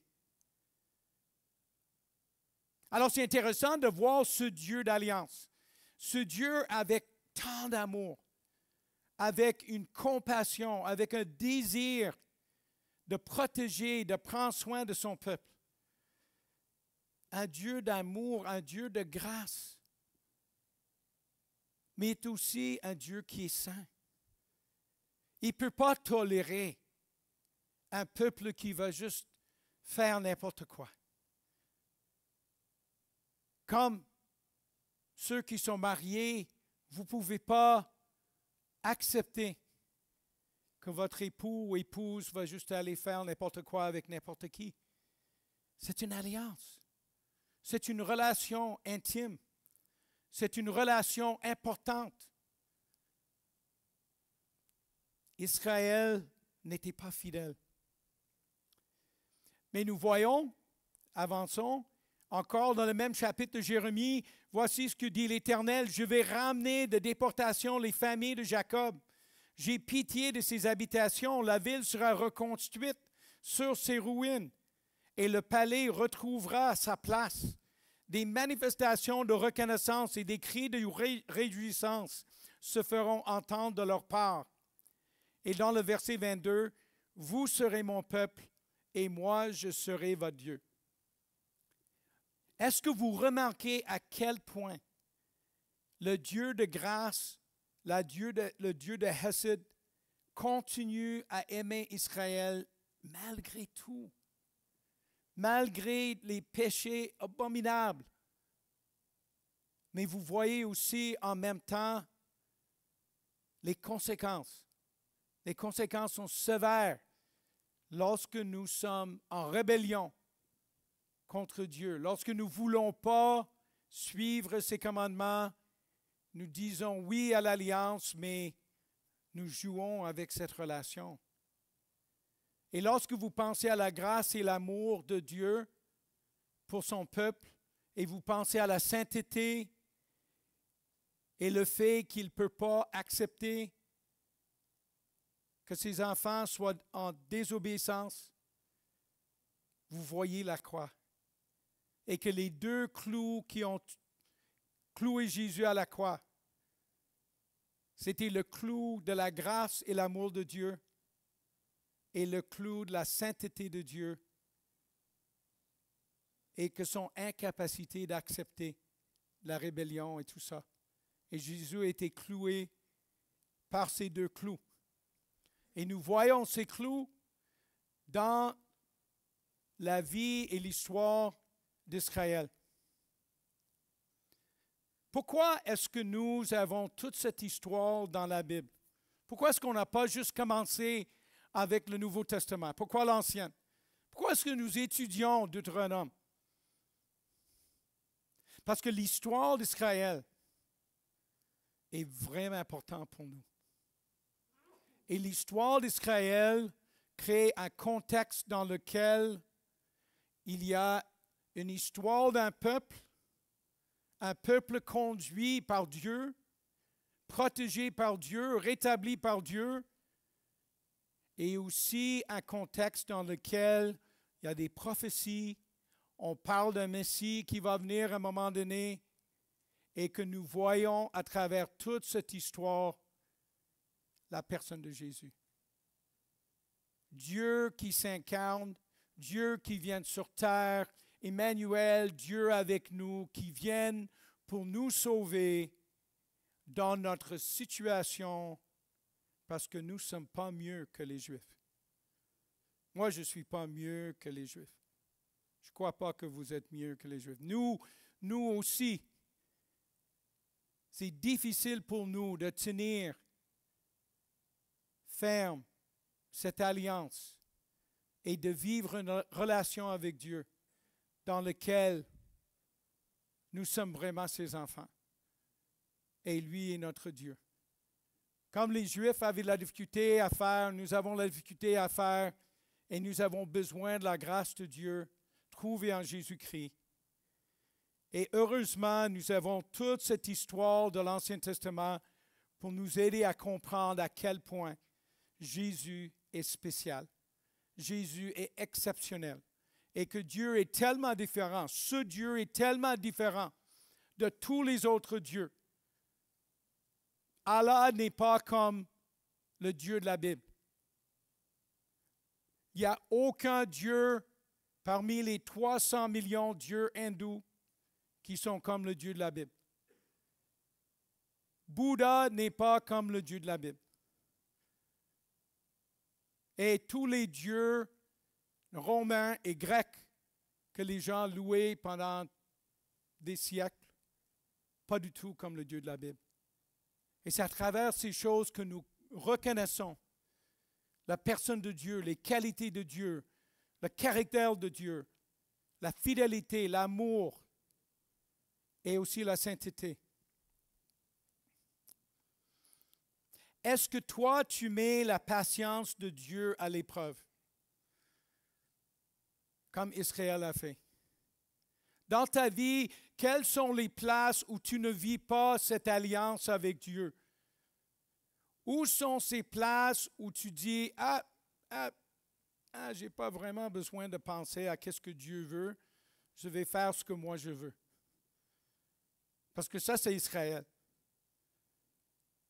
Alors c'est intéressant de voir ce Dieu d'alliance, ce Dieu avec tant d'amour, avec une compassion, avec un désir de protéger, de prendre soin de son peuple. Un Dieu d'amour, un Dieu de grâce, mais est aussi un Dieu qui est saint. Il ne peut pas tolérer un peuple qui va juste faire n'importe quoi. Comme ceux qui sont mariés, vous ne pouvez pas accepter que votre époux ou épouse va juste aller faire n'importe quoi avec n'importe qui. C'est une alliance. C'est une relation intime. C'est une relation importante. Israël n'était pas fidèle. Mais nous voyons, avançons, encore dans le même chapitre de Jérémie, voici ce que dit l'Éternel, je vais ramener de déportation les familles de Jacob. J'ai pitié de ses habitations, la ville sera reconstruite sur ses ruines et le palais retrouvera sa place. Des manifestations de reconnaissance et des cris de réjouissance se feront entendre de leur part. Et dans le verset 22, vous serez mon peuple et moi je serai votre Dieu. Est-ce que vous remarquez à quel point le Dieu de grâce, le Dieu de Hesed, continue à aimer Israël malgré tout, malgré les péchés abominables. Mais vous voyez aussi en même temps les conséquences. Les conséquences sont sévères lorsque nous sommes en rébellion contre Dieu. Lorsque nous ne voulons pas suivre ses commandements, nous disons oui à l'alliance, mais nous jouons avec cette relation. Et lorsque vous pensez à la grâce et l'amour de Dieu pour son peuple, et vous pensez à la sainteté et le fait qu'il ne peut pas accepter que ses enfants soient en désobéissance, vous voyez la croix. Et que les deux clous qui ont cloué Jésus à la croix, c'était le clou de la grâce et l'amour de Dieu et le clou de la sainteté de Dieu et que son incapacité d'accepter la rébellion et tout ça. Et Jésus a été cloué par ces 2 clous. Et nous voyons ces clous dans la vie et l'histoire d'Israël. Pourquoi est-ce que nous avons toute cette histoire dans la Bible? Pourquoi est-ce qu'on n'a pas juste commencé avec le Nouveau Testament? Pourquoi l'Ancien? Pourquoi est-ce que nous étudions Deutéronome? Parce que l'histoire d'Israël est vraiment importante pour nous. Et l'histoire d'Israël crée un contexte dans lequel il y a une histoire d'un peuple, un peuple conduit par Dieu, protégé par Dieu, rétabli par Dieu, et aussi un contexte dans lequel il y a des prophéties, on parle d'un Messie qui va venir à un moment donné, et que nous voyons à travers toute cette histoire la personne de Jésus. Dieu qui s'incarne, Dieu qui vient sur terre, Emmanuel, Dieu avec nous, qui vient pour nous sauver dans notre situation parce que nous ne sommes pas mieux que les Juifs. Moi, je ne suis pas mieux que les Juifs. Je ne crois pas que vous êtes mieux que les Juifs. Nous aussi, c'est difficile pour nous de tenir ferme cette alliance et de vivre une relation avec Dieu dans laquelle nous sommes vraiment ses enfants. Et lui est notre Dieu. Comme les Juifs avaient la difficulté à faire, nous avons la difficulté à faire et nous avons besoin de la grâce de Dieu trouvée en Jésus-Christ. Et heureusement, nous avons toute cette histoire de l'Ancien Testament pour nous aider à comprendre à quel point Jésus est spécial. Jésus est exceptionnel. Et que Dieu est tellement différent. Ce Dieu est tellement différent de tous les autres dieux. Allah n'est pas comme le Dieu de la Bible. Il n'y a aucun Dieu parmi les 300 millions de dieux hindous qui sont comme le Dieu de la Bible. Bouddha n'est pas comme le Dieu de la Bible. Et tous les dieux romains et grecs que les gens louaient pendant des siècles, pas du tout comme le Dieu de la Bible. Et c'est à travers ces choses que nous reconnaissons la personne de Dieu, les qualités de Dieu, le caractère de Dieu, la fidélité, l'amour et aussi la sainteté. Est-ce que toi, tu mets la patience de Dieu à l'épreuve, comme Israël a fait? Dans ta vie, quelles sont les places où tu ne vis pas cette alliance avec Dieu? Où sont ces places où tu dis, j'ai pas vraiment besoin de penser à qu'est-ce que Dieu veut, je vais faire ce que moi je veux. Parce que ça, c'est Israël.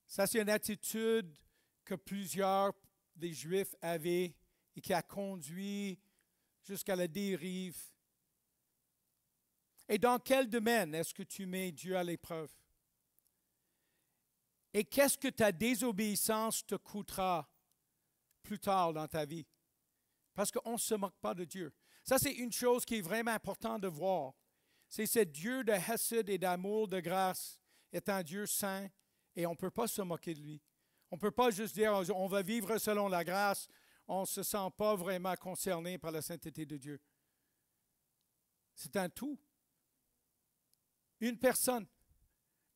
Ça, c'est une attitude que plusieurs des Juifs avaient et qui a conduit jusqu'à la dérive. Et dans quel domaine est-ce que tu mets Dieu à l'épreuve? Et qu'est-ce que ta désobéissance te coûtera plus tard dans ta vie? Parce qu'on ne se moque pas de Dieu. Ça, c'est une chose qui est vraiment importante de voir. C'est ce Dieu de hesed et d'amour, de grâce, est un Dieu saint et on ne peut pas se moquer de lui. On ne peut pas juste dire on va vivre selon la grâce, on ne se sent pas vraiment concerné par la sainteté de Dieu. C'est un tout. Une personne,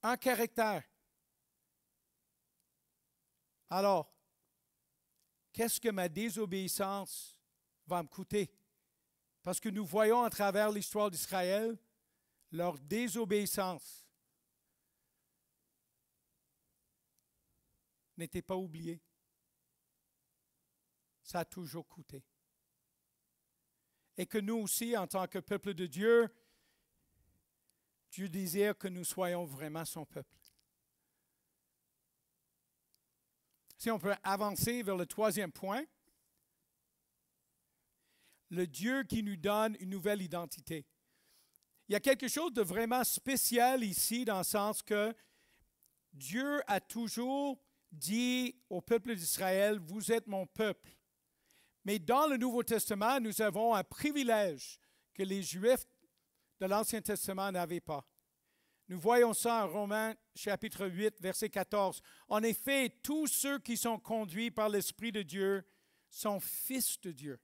un caractère. Alors, qu'est-ce que ma désobéissance va me coûter? Parce que nous voyons à travers l'histoire d'Israël, leur désobéissance n'était pas oubliée. Ça a toujours coûté. Et que nous aussi, en tant que peuple de Dieu, Dieu désire que nous soyons vraiment son peuple. Si on peut avancer vers le 3e point, le Dieu qui nous donne une nouvelle identité. Il y a quelque chose de vraiment spécial ici dans le sens que Dieu a toujours dit au peuple d'Israël, vous êtes mon peuple. Mais dans le Nouveau Testament, nous avons un privilège que les Juifs de l'Ancien Testament n'avaient pas. Nous voyons ça en Romains chapitre 8, verset 14. En effet, tous ceux qui sont conduits par l'Esprit de Dieu sont fils de Dieu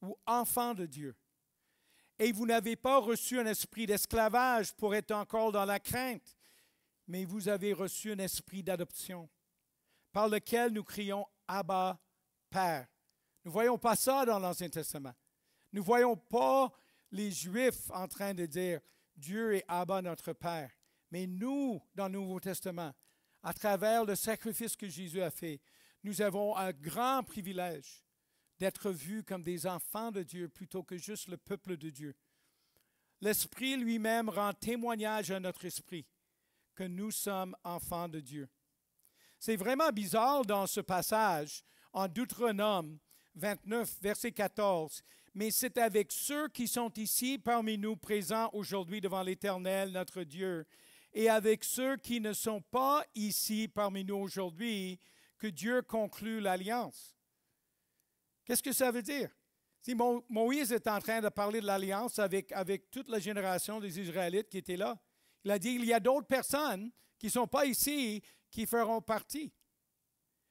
ou enfants de Dieu. Et vous n'avez pas reçu un esprit d'esclavage pour être encore dans la crainte, mais vous avez reçu un esprit d'adoption, par lequel nous crions « Abba, Père ». Nous ne voyons pas ça dans l'Ancien Testament. Nous ne voyons pas les Juifs en train de dire « Dieu est Abba, notre Père ». Mais nous, dans le Nouveau Testament, à travers le sacrifice que Jésus a fait, nous avons un grand privilège d'être vus comme des enfants de Dieu plutôt que juste le peuple de Dieu. L'Esprit lui-même rend témoignage à notre esprit que nous sommes enfants de Dieu. C'est vraiment bizarre dans ce passage, en Deutéronome 29, verset 14. Mais c'est avec ceux qui sont ici parmi nous présents aujourd'hui devant l'Éternel, notre Dieu, et avec ceux qui ne sont pas ici parmi nous aujourd'hui, que Dieu conclut l'alliance. Qu'est-ce que ça veut dire? Si Moïse est en train de parler de l'alliance avec toute la génération des Israélites qui étaient là, il a dit, il y a d'autres personnes qui ne sont pas ici qui feront partie.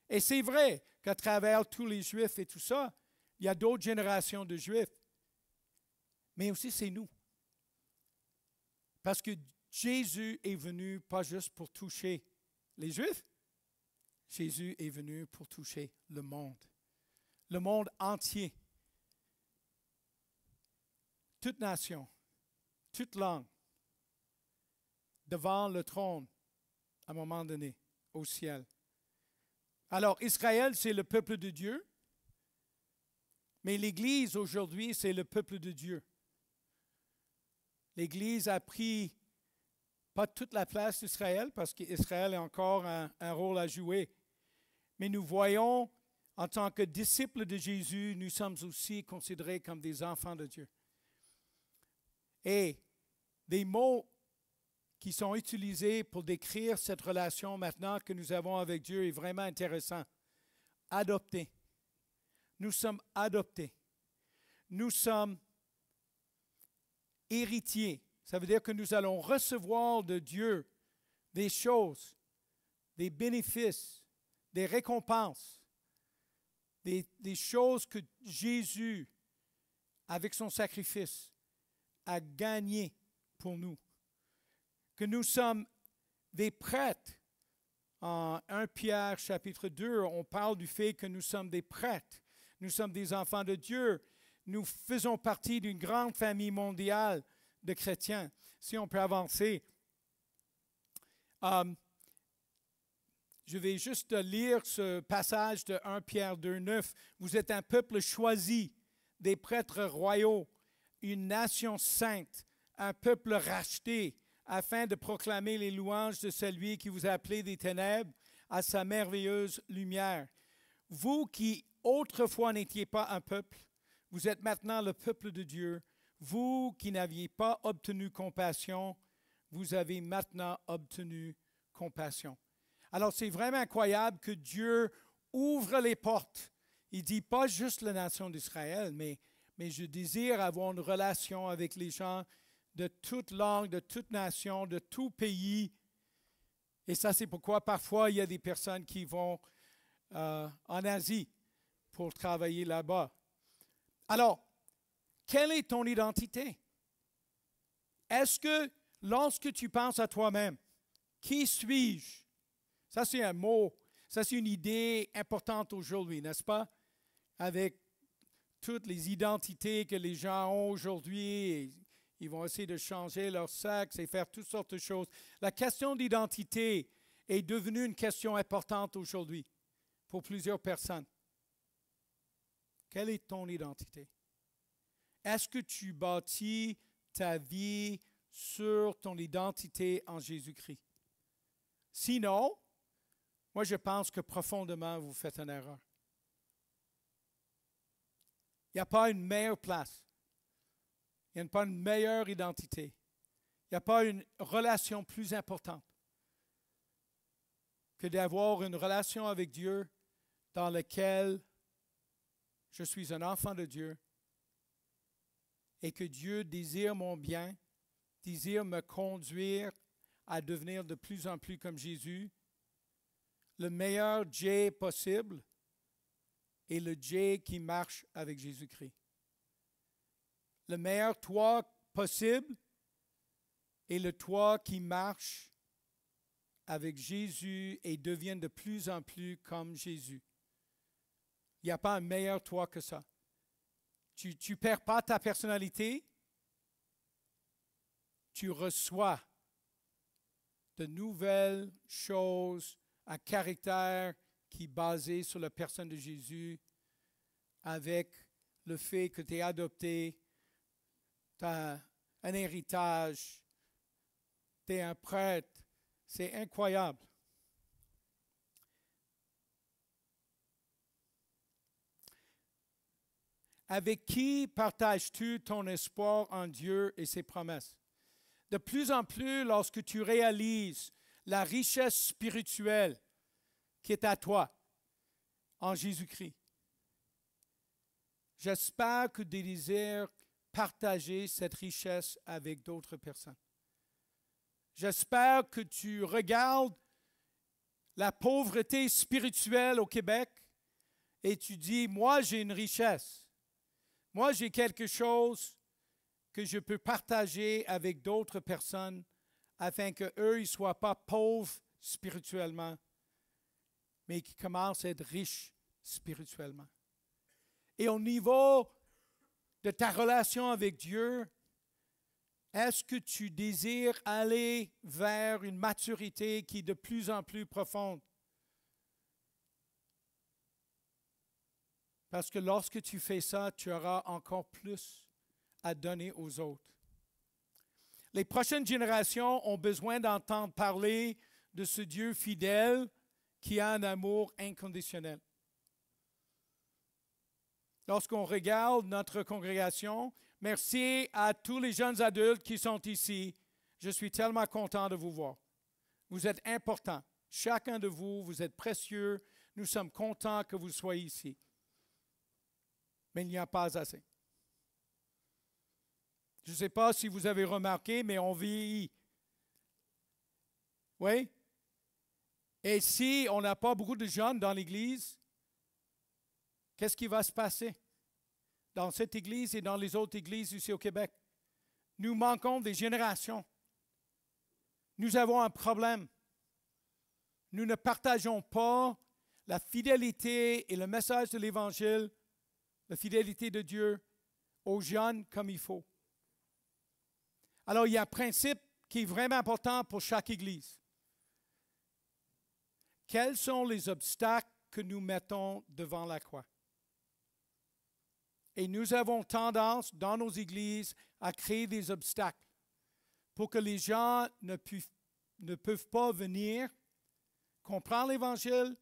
Et c'est vrai qu'à travers tous les Juifs et tout ça, il y a d'autres générations de Juifs. Mais aussi, c'est nous. Parce que Jésus est venu pas juste pour toucher les Juifs, Jésus est venu pour toucher le monde entier. Toute nation, toute langue, devant le trône, à un moment donné, au ciel. Alors, Israël, c'est le peuple de Dieu, mais l'Église, aujourd'hui, c'est le peuple de Dieu. L'Église a pris pas toute la place d'Israël, parce qu'Israël a encore un rôle à jouer. Mais nous voyons, en tant que disciples de Jésus, nous sommes aussi considérés comme des enfants de Dieu. Et des mots qui sont utilisés pour décrire cette relation maintenant que nous avons avec Dieu est vraiment intéressant. Adoptés. Nous sommes adoptés. Nous sommes héritiers. Ça veut dire que nous allons recevoir de Dieu des choses, des bénéfices, des récompenses, des choses que Jésus, avec son sacrifice, a gagnées pour nous. Que nous sommes des prêtres. En 1 Pierre chapitre 2, on parle du fait que nous sommes des prêtres. Nous sommes des enfants de Dieu. Nous faisons partie d'une grande famille mondiale de chrétiens. Si on peut avancer. Je vais juste lire ce passage de 1 Pierre 2, 9. Vous êtes un peuple choisi, des prêtres royaux, une nation sainte, un peuple racheté, afin de proclamer les louanges de celui qui vous a appelé des ténèbres à sa merveilleuse lumière. Vous qui autrefois n'étiez pas un peuple, vous êtes maintenant le peuple de Dieu. Vous qui n'aviez pas obtenu compassion, vous avez maintenant obtenu compassion. Alors c'est vraiment incroyable que Dieu ouvre les portes. Il ne dit pas juste la nation d'Israël, mais je désire avoir une relation avec les gens de toute langue, de toute nation, de tout pays. Et ça, c'est pourquoi parfois il y a des personnes qui vont en Asie pour travailler là-bas. Alors, quelle est ton identité? Est-ce que lorsque tu penses à toi-même, qui suis-je? Ça, c'est un mot, ça, c'est une idée importante aujourd'hui, n'est-ce pas? Avec toutes les identités que les gens ont aujourd'hui, ils vont essayer de changer leur sexe et faire toutes sortes de choses. La question d'identité est devenue une question importante aujourd'hui pour plusieurs personnes. Quelle est ton identité? Est-ce que tu bâtis ta vie sur ton identité en Jésus-Christ? Sinon, moi je pense que profondément vous faites une erreur. Il n'y a pas une meilleure place. Il n'y a pas une meilleure identité. Il n'y a pas une relation plus importante que d'avoir une relation avec Dieu dans laquelle je suis un enfant de Dieu et que Dieu désire mon bien, désire me conduire à devenir de plus en plus comme Jésus, le meilleur J possible est le J qui marche avec Jésus-Christ. Le meilleur toi possible est le toi qui marche avec Jésus et devient de plus en plus comme Jésus. Il n'y a pas un meilleur toi que ça. Tu ne perds pas ta personnalité, tu reçois de nouvelles choses, un caractère qui est basé sur la personne de Jésus, avec le fait que tu es adopté, tu as un héritage, tu es un prêtre. C'est incroyable. Avec qui partages-tu ton espoir en Dieu et ses promesses? De plus en plus, lorsque tu réalises la richesse spirituelle qui est à toi en Jésus-Christ, j'espère que tu désires partager cette richesse avec d'autres personnes. J'espère que tu regardes la pauvreté spirituelle au Québec et tu dis, moi j'ai une richesse. Moi, j'ai quelque chose que je peux partager avec d'autres personnes afin qu'eux ne soient pas pauvres spirituellement, mais qu'ils commencent à être riches spirituellement. Et au niveau de ta relation avec Dieu, est-ce que tu désires aller vers une maturité qui est de plus en plus profonde? Parce que lorsque tu fais ça, tu auras encore plus à donner aux autres. Les prochaines générations ont besoin d'entendre parler de ce Dieu fidèle qui a un amour inconditionnel. Lorsqu'on regarde notre congrégation, merci à tous les jeunes adultes qui sont ici. Je suis tellement content de vous voir. Vous êtes importants. Chacun de vous, vous êtes précieux. Nous sommes contents que vous soyez ici. Mais il n'y a pas assez. Je ne sais pas si vous avez remarqué, mais on vieillit. Oui? Et si on n'a pas beaucoup de jeunes dans l'Église, qu'est-ce qui va se passer dans cette Église et dans les autres églises ici au Québec? Nous manquons des générations. Nous avons un problème. Nous ne partageons pas la fidélité et le message de l'Évangile, la fidélité de Dieu aux jeunes comme il faut. Alors, il y a un principe qui est vraiment important pour chaque Église. Quels sont les obstacles que nous mettons devant la croix? Et nous avons tendance, dans nos églises, à créer des obstacles pour que les gens ne peuvent pas venir, comprendre l'Évangile,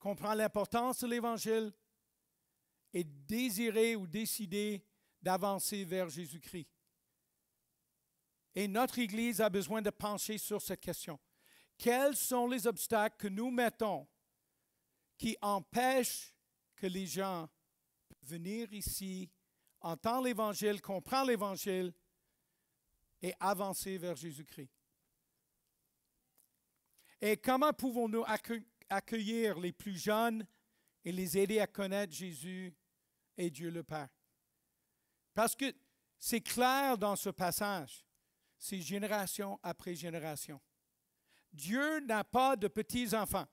comprendre l'importance de l'Évangile et désirer ou décider d'avancer vers Jésus-Christ. Et notre Église a besoin de pencher sur cette question. Quels sont les obstacles que nous mettons qui empêchent que les gens puissent venir ici, entendre l'Évangile, comprendre l'Évangile et avancer vers Jésus-Christ? Et comment pouvons-nous accueillir les plus jeunes et les aider à connaître Jésus et Dieu le Père? Parce que c'est clair dans ce passage, c'est génération après génération. Dieu n'a pas de petits-enfants.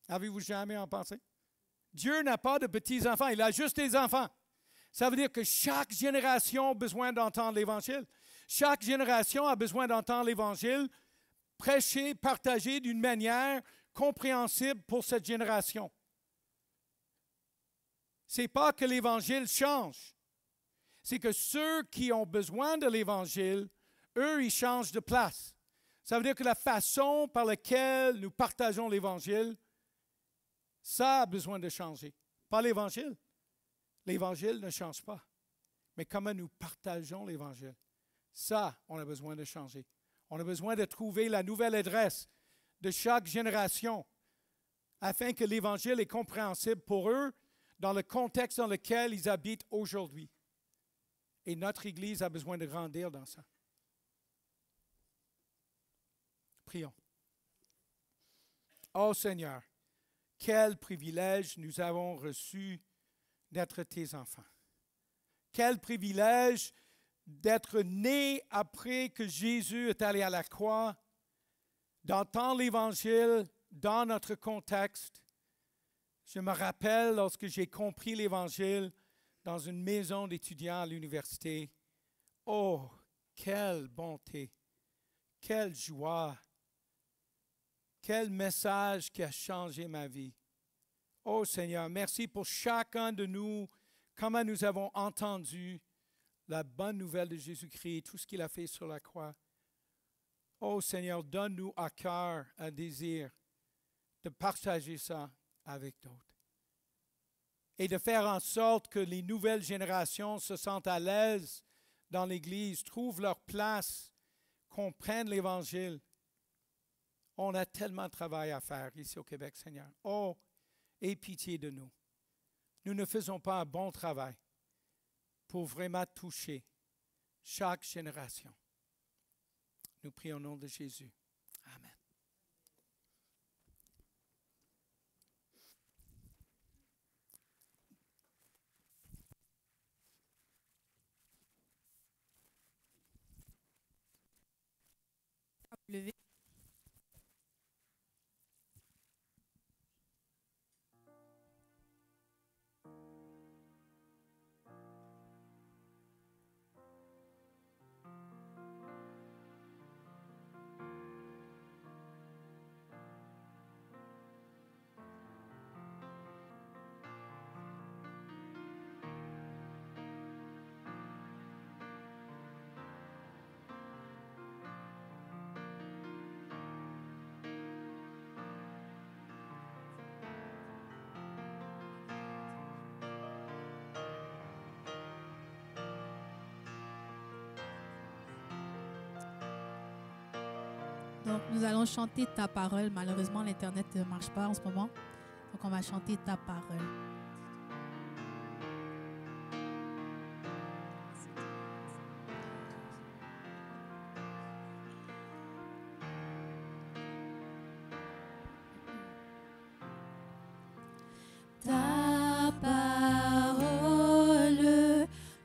Avez-vous jamais en pensé? Dieu n'a pas de petits-enfants, il a juste des enfants. Ça veut dire que chaque génération a besoin d'entendre l'Évangile. Chaque génération a besoin d'entendre l'Évangile prêché, partagé d'une manière compréhensible pour cette génération. Ce n'est pas que l'Évangile change. C'est que ceux qui ont besoin de l'Évangile, eux, ils changent de place. Ça veut dire que la façon par laquelle nous partageons l'Évangile, ça a besoin de changer. Pas l'Évangile. L'Évangile ne change pas. Mais comment nous partageons l'Évangile, ça, on a besoin de changer. On a besoin de trouver la nouvelle adresse de chaque génération, afin que l'Évangile est compréhensible pour eux dans le contexte dans lequel ils habitent aujourd'hui. Et notre Église a besoin de grandir dans ça. Prions. Ô Seigneur, quel privilège nous avons reçu d'être tes enfants. Quel privilège d'être nés après que Jésus est allé à la croix, d'entendre l'Évangile dans notre contexte. Je me rappelle lorsque j'ai compris l'Évangile dans une maison d'étudiants à l'université. Oh, quelle bonté, quelle joie, quel message qui a changé ma vie. Oh Seigneur, merci pour chacun de nous, comment nous avons entendu la bonne nouvelle de Jésus-Christ, tout ce qu'il a fait sur la croix. Oh Seigneur, donne-nous à cœur un désir de partager ça avec d'autres. Et de faire en sorte que les nouvelles générations se sentent à l'aise dans l'Église, trouvent leur place, comprennent l'Évangile. On a tellement de travail à faire ici au Québec, Seigneur. Oh, aie pitié de nous. Nous ne faisons pas un bon travail pour vraiment toucher chaque génération. Nous prions au nom de Jésus. Amen. Levé. Donc, nous allons chanter ta parole. Malheureusement, l'Internet ne marche pas en ce moment. Donc, on va chanter ta parole. Ta parole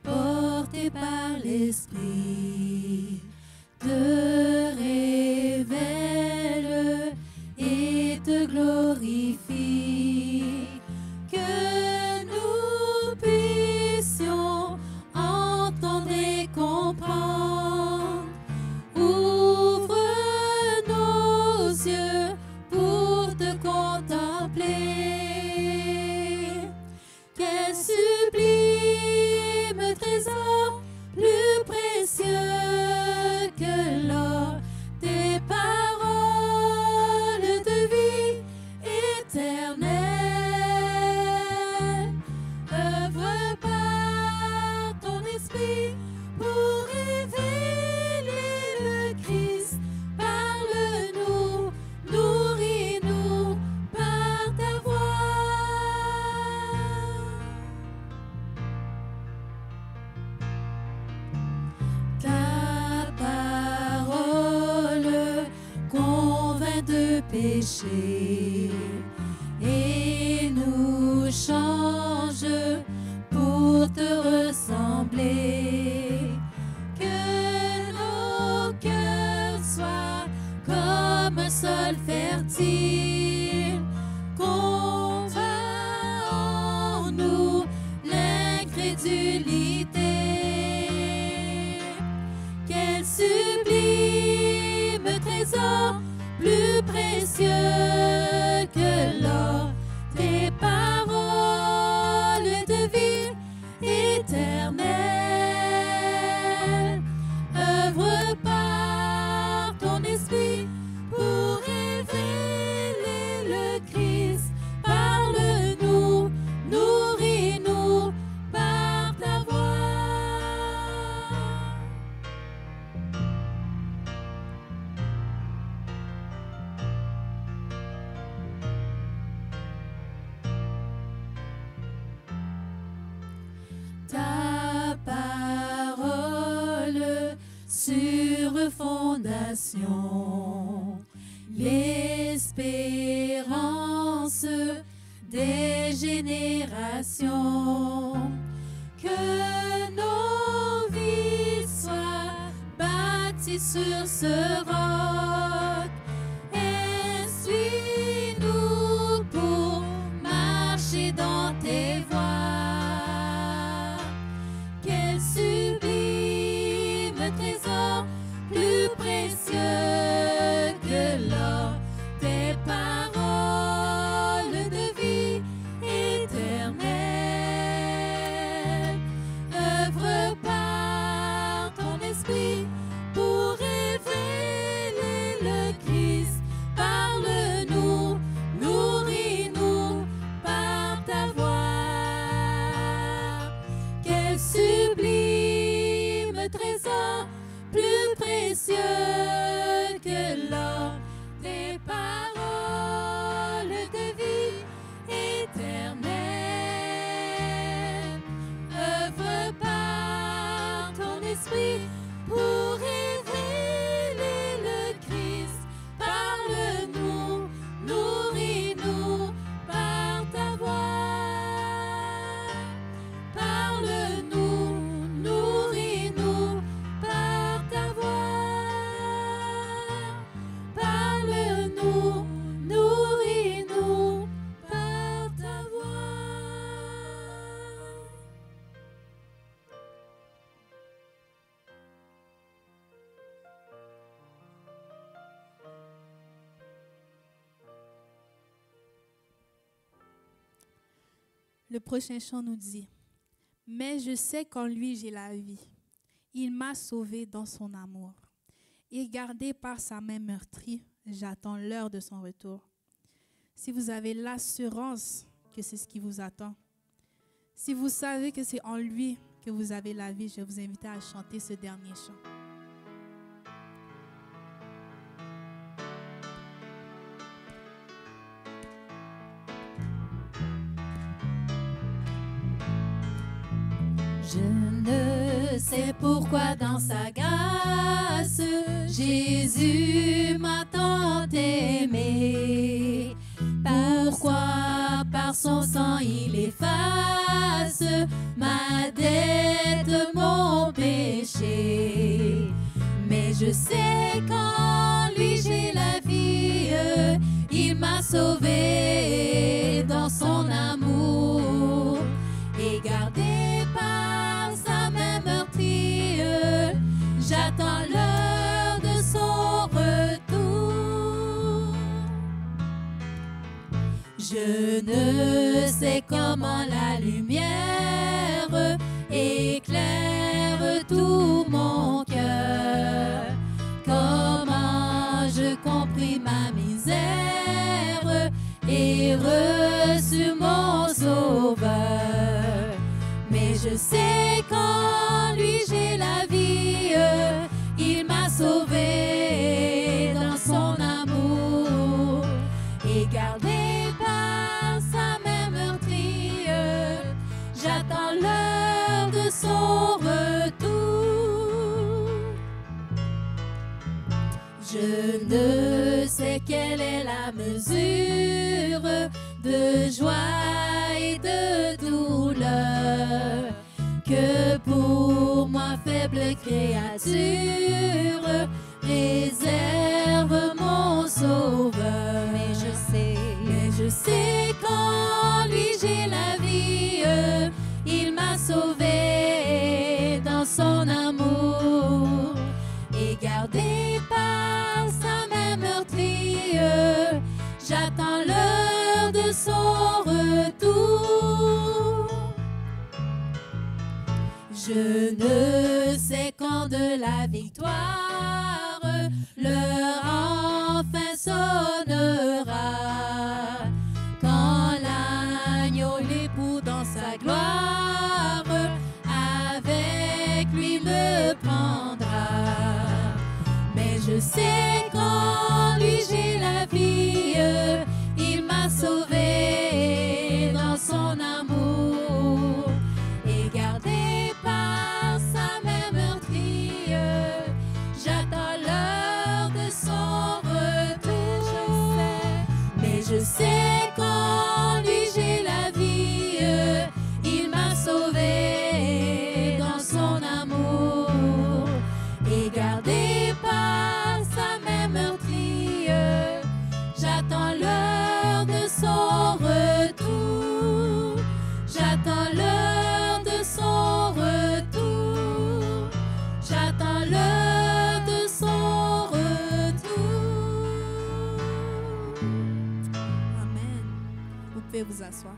portée par l'Esprit te révèle et te glorifie. Que nous puissions entendre et comprendre. Ouvre nos yeux pour te contempler. Quel sublime trésor, plus précieux que l'or, tes paroles de vie éternelle. Œuvre par ton esprit pour révéler le Christ. Parle-nous, nourris-nous par ta voix. Ta parole convainc de péché et nous change pour te ressembler. Que nos cœurs soient comme un sol fertile, convainc en nous l'incrédulité. Quel sublime trésor, plus précieux firme fondation, l'espérance des générations. Que nos vies soient bâties sur ce roc. Instruis-nous pour marcher dans tes voies. Quel sublime trésor, plus précieux que l'or, tes paroles de vie éternelle. Œuvre par ton esprit pour révéler le Christ. Parle-nous, nourris-nous par ta voix. Quel sublime trésor, plus précieux que l'or, tes paroles de vie éternelle. Œuvre par ton esprit pour révéler le Christ. Parle-nous, nourris-nous par ta voix. Parle-nous, nourris-nous par ta voix. Parle-nous, nourris-nous par ta voix. Le prochain chant nous dit: mais je sais qu'en lui j'ai la vie. Il m'a sauvé dans son amour. Et gardé par sa main meurtrie, j'attends l'heure de son retour. Si vous avez l'assurance que c'est ce qui vous attend, si vous savez que c'est en lui que vous avez la vie, je vais vous inviter à chanter ce dernier chant. Je ne sais pourquoi dans sa grâce Jésus m'a tant aimé. Pourquoi par son sang il efface ma dette, mon péché. Mais je sais qu'en lui j'ai la vie, il m'a sauvé dans son amour et gardé par sa main meurtrie. J'attends l'heure de son retour. Je ne sais comment la lumière éclaire tout mon cœur, comment je compris ma misère et reçu mon sauveur. Mais je sais qu'en lui j'ai la vie, il m'a sauvé dans son amour et gardé par sa main meurtrie. J'attends l'heure de son retour. Je ne sais quelle est la mesure de joie et de douleur que pour moi faible créature réserve mon sauveur. Mais je sais qu'en lui j'ai la vie, il m'a sauvé dans son amour et gardé par sa main meurtrie. J'attends l'heure de son retour. Je ne sais quand de la victoire l'heure enfin sonnera, quand l'agneau l'époux dans sa gloire avec lui me prendra. Mais je sais qu'en lui j'ai la vie, il m'a sauvé dans son amour et gardé par sa main meurtrie. J'attends s'asseoir.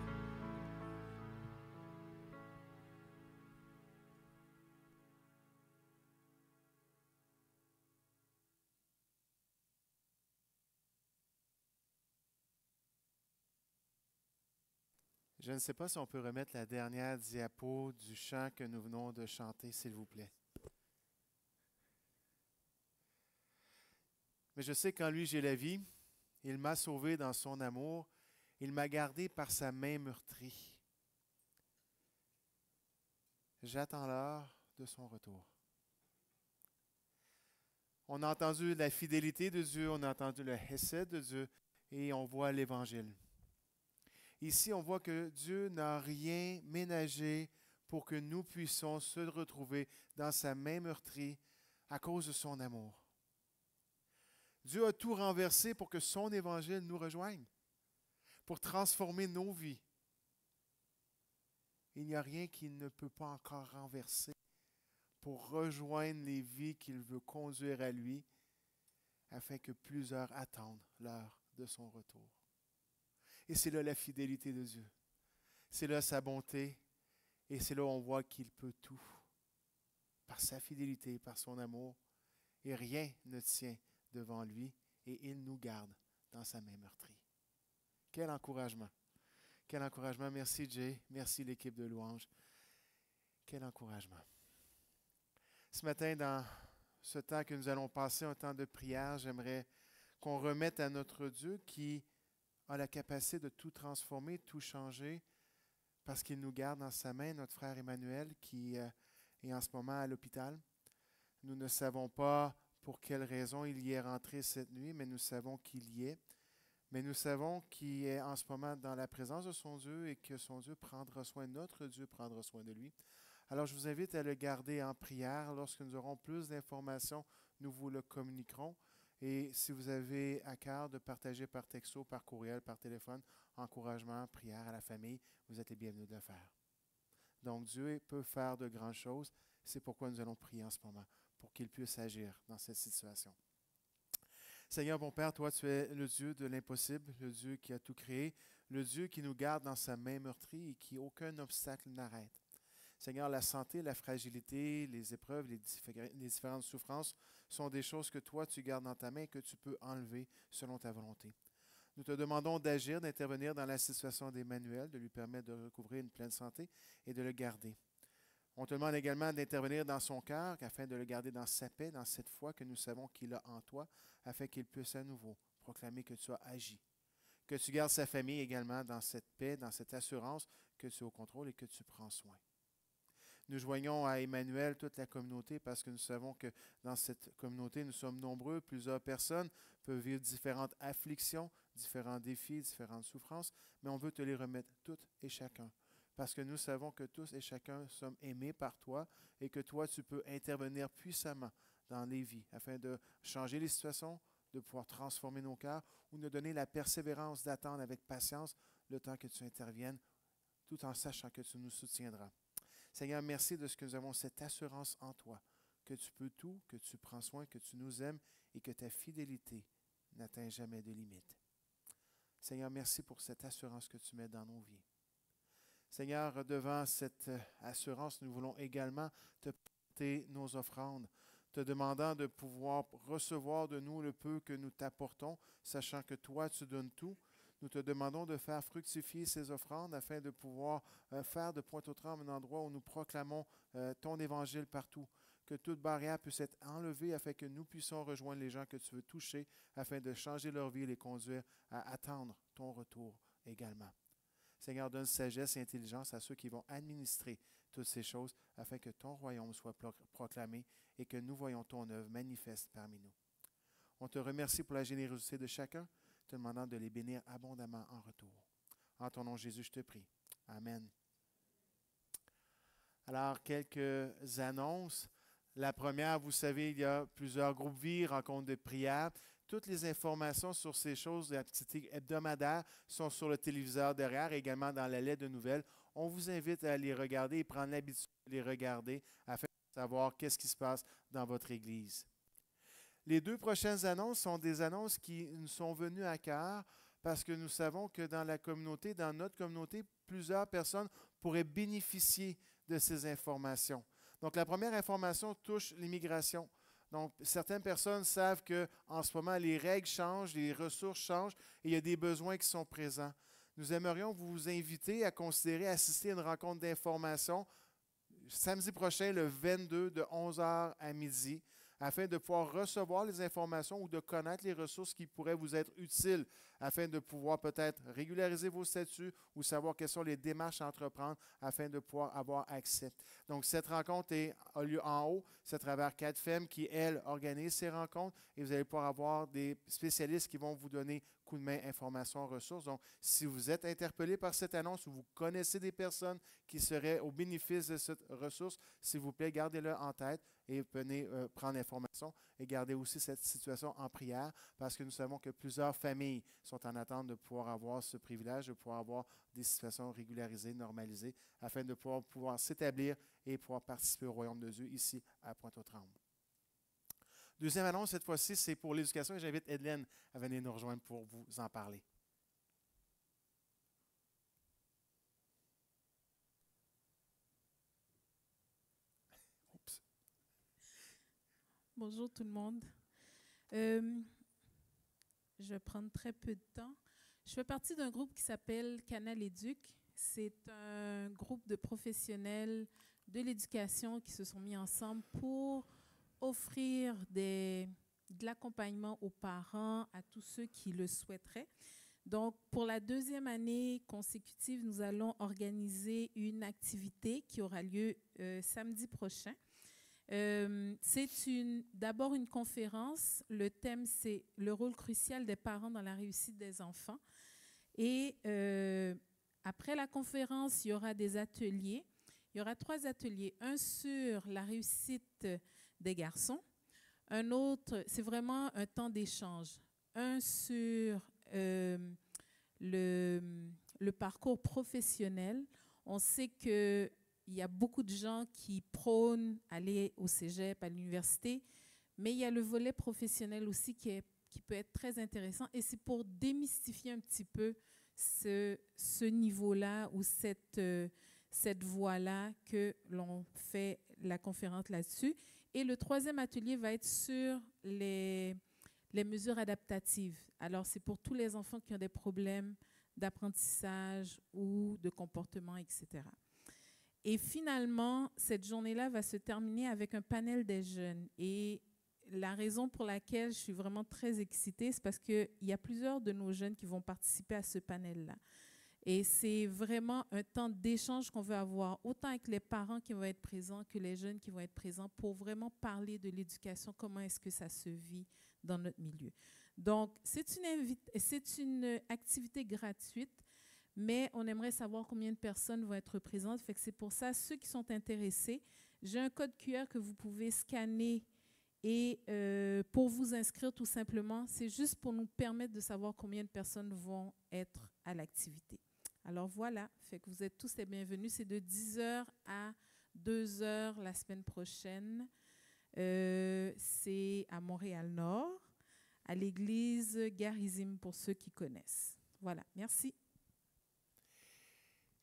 Je ne sais pas si on peut remettre la dernière diapo du chant que nous venons de chanter, s'il vous plaît. Mais je sais qu'en lui j'ai la vie. Il m'a sauvé dans son amour. Il m'a gardé par sa main meurtrie. J'attends l'heure de son retour. On a entendu la fidélité de Dieu, on a entendu le hesed de Dieu et on voit l'Évangile. Ici, on voit que Dieu n'a rien ménagé pour que nous puissions se retrouver dans sa main meurtrie à cause de son amour. Dieu a tout renversé pour que son Évangile nous rejoigne, pour transformer nos vies. Il n'y a rien qu'il ne peut pas encore renverser pour rejoindre les vies qu'il veut conduire à lui, afin que plusieurs attendent l'heure de son retour. Et c'est là la fidélité de Dieu. C'est là sa bonté. Et c'est là où on voit qu'il peut tout. Par sa fidélité, par son amour. Et rien ne tient devant lui. Et il nous garde dans sa main meurtrie. Quel encouragement. Quel encouragement. Merci Jay. Merci l'équipe de louange. Quel encouragement. Ce matin, dans ce temps que nous allons passer, un temps de prière, j'aimerais qu'on remette à notre Dieu qui a la capacité de tout transformer, tout changer, parce qu'il nous garde dans sa main, notre frère Emmanuel, qui est en ce moment à l'hôpital. Nous ne savons pas pour quelle raison il y est rentré cette nuit, mais nous savons qu'il y est. Mais nous savons qu'il est en ce moment dans la présence de son Dieu et que son Dieu prendra soin, notre Dieu prendra soin de lui. Alors, je vous invite à le garder en prière. Lorsque nous aurons plus d'informations, nous vous le communiquerons. Et si vous avez à cœur de partager par texto, par courriel, par téléphone, encouragement, prière à la famille, vous êtes les bienvenus de le faire. Donc, Dieu peut faire de grandes choses. C'est pourquoi nous allons prier en ce moment, pour qu'il puisse agir dans cette situation. Seigneur, mon Père, toi, tu es le Dieu de l'impossible, le Dieu qui a tout créé, le Dieu qui nous garde dans sa main meurtrie et qui aucun obstacle n'arrête. Seigneur, la santé, la fragilité, les épreuves, les différentes souffrances sont des choses que toi, tu gardes dans ta main et que tu peux enlever selon ta volonté. Nous te demandons d'agir, d'intervenir dans la situation d'Emmanuel, de lui permettre de recouvrir une pleine santé et de le garder. On te demande également d'intervenir dans son cœur afin de le garder dans sa paix, dans cette foi que nous savons qu'il a en toi, afin qu'il puisse à nouveau proclamer que tu as agi. Que tu gardes sa famille également dans cette paix, dans cette assurance que tu es au contrôle et que tu prends soin. Nous joignons à Emmanuel toute la communauté parce que nous savons que dans cette communauté, nous sommes nombreux, plusieurs personnes peuvent vivre différentes afflictions, différents défis, différentes souffrances, mais on veut te les remettre toutes et chacun. Parce que nous savons que tous et chacun sommes aimés par toi et que toi, tu peux intervenir puissamment dans les vies afin de changer les situations, de pouvoir transformer nos cœurs ou nous donner la persévérance d'attendre avec patience le temps que tu interviennes, tout en sachant que tu nous soutiendras. Seigneur, merci de ce que nous avons cette assurance en toi, que tu peux tout, que tu prends soin, que tu nous aimes et que ta fidélité n'atteint jamais de limite. Seigneur, merci pour cette assurance que tu mets dans nos vies. Seigneur, devant cette assurance, nous voulons également te porter nos offrandes, te demandant de pouvoir recevoir de nous le peu que nous t'apportons, sachant que toi, tu donnes tout. Nous te demandons de faire fructifier ces offrandes afin de pouvoir faire de Pointe-aux-Trembles un endroit où nous proclamons ton évangile partout. Que toute barrière puisse être enlevée afin que nous puissions rejoindre les gens que tu veux toucher afin de changer leur vie et les conduire à attendre ton retour également. Seigneur, donne sagesse et intelligence à ceux qui vont administrer toutes ces choses afin que ton royaume soit proclamé et que nous voyons ton œuvre manifeste parmi nous. On te remercie pour la générosité de chacun, te demandant de les bénir abondamment en retour. En ton nom, Jésus, je te prie. Amen. Alors, quelques annonces. La première, vous savez, il y a plusieurs groupes vie, rencontres de prière. Toutes les informations sur ces choses, l'activité hebdomadaire, sont sur le téléviseur derrière, également dans la lettre de nouvelles. On vous invite à les regarder et prendre l'habitude de les regarder afin de savoir qu'est-ce qui se passe dans votre Église. Les deux prochaines annonces sont des annonces qui nous sont venues à cœur parce que nous savons que dans la communauté, dans notre communauté, plusieurs personnes pourraient bénéficier de ces informations. Donc, la première information touche l'immigration. Donc, certaines personnes savent qu'en ce moment, les règles changent, les ressources changent et il y a des besoins qui sont présents. Nous aimerions vous inviter à considérer assister à une rencontre d'information samedi prochain, le 22, de 11h à midi, afin de pouvoir recevoir les informations ou de connaître les ressources qui pourraient vous être utiles, afin de pouvoir peut-être régulariser vos statuts ou savoir quelles sont les démarches à entreprendre afin de pouvoir avoir accès. Donc, cette rencontre a lieu en haut. C'est à travers 4 femmes qui, elles, organisent ces rencontres et vous allez pouvoir avoir des spécialistes qui vont vous donner coup de main, informations, ressources. Donc, si vous êtes interpellé par cette annonce ou vous connaissez des personnes qui seraient au bénéfice de cette ressource, s'il vous plaît, gardez-le en tête et venez prendre l'information et gardez aussi cette situation en prière parce que nous savons que plusieurs familles sont en attente de pouvoir avoir ce privilège, de pouvoir avoir des situations régularisées, normalisées, afin de pouvoir s'établir et pouvoir participer au royaume de Dieu ici à Pointe-aux-Trembles. Deuxième annonce, cette fois-ci, c'est pour l'éducation et j'invite Edlène à venir nous rejoindre pour vous en parler. Oups. Bonjour tout le monde. Je vais prendre très peu de temps. Je fais partie d'un groupe qui s'appelle Canal Éduc. C'est un groupe de professionnels de l'éducation qui se sont mis ensemble pour offrir de l'accompagnement aux parents, à tous ceux qui le souhaiteraient. Donc, pour la 2e année consécutive, nous allons organiser une activité qui aura lieu samedi prochain. C'est d'abord une conférence. Le thème, c'est le rôle crucial des parents dans la réussite des enfants. Et après la conférence, il y aura des ateliers. Il y aura 3 ateliers. Un sur la réussite des garçons. Un autre, c'est vraiment un temps d'échange. Un sur le parcours professionnel. On sait qu'il y a beaucoup de gens qui prônent aller au cégep, à l'université, mais il y a le volet professionnel aussi qui peut être très intéressant. Et c'est pour démystifier un petit peu ce niveau-là ou cette voie-là que l'on fait la conférence là-dessus. Et le 3e atelier va être sur les mesures adaptatives. Alors, c'est pour tous les enfants qui ont des problèmes d'apprentissage ou de comportement, etc. Et finalement, cette journée-là va se terminer avec un panel des jeunes. Et la raison pour laquelle je suis vraiment très excitée, c'est parce qu'il y a plusieurs de nos jeunes qui vont participer à ce panel-là. Et c'est vraiment un temps d'échange qu'on veut avoir, autant avec les parents qui vont être présents que les jeunes qui vont être présents pour vraiment parler de l'éducation, comment est-ce que ça se vit dans notre milieu. Donc, c'est une activité gratuite, mais on aimerait savoir combien de personnes vont être présentes. Fait que c'est pour ça, ceux qui sont intéressés, j'ai un code QR que vous pouvez scanner et pour vous inscrire tout simplement, c'est juste pour nous permettre de savoir combien de personnes vont être à l'activité. Alors voilà, fait que vous êtes tous les bienvenus. C'est de 10h à 2h la semaine prochaine. C'est à Montréal-Nord, à l'église Garizim pour ceux qui connaissent. Voilà, merci.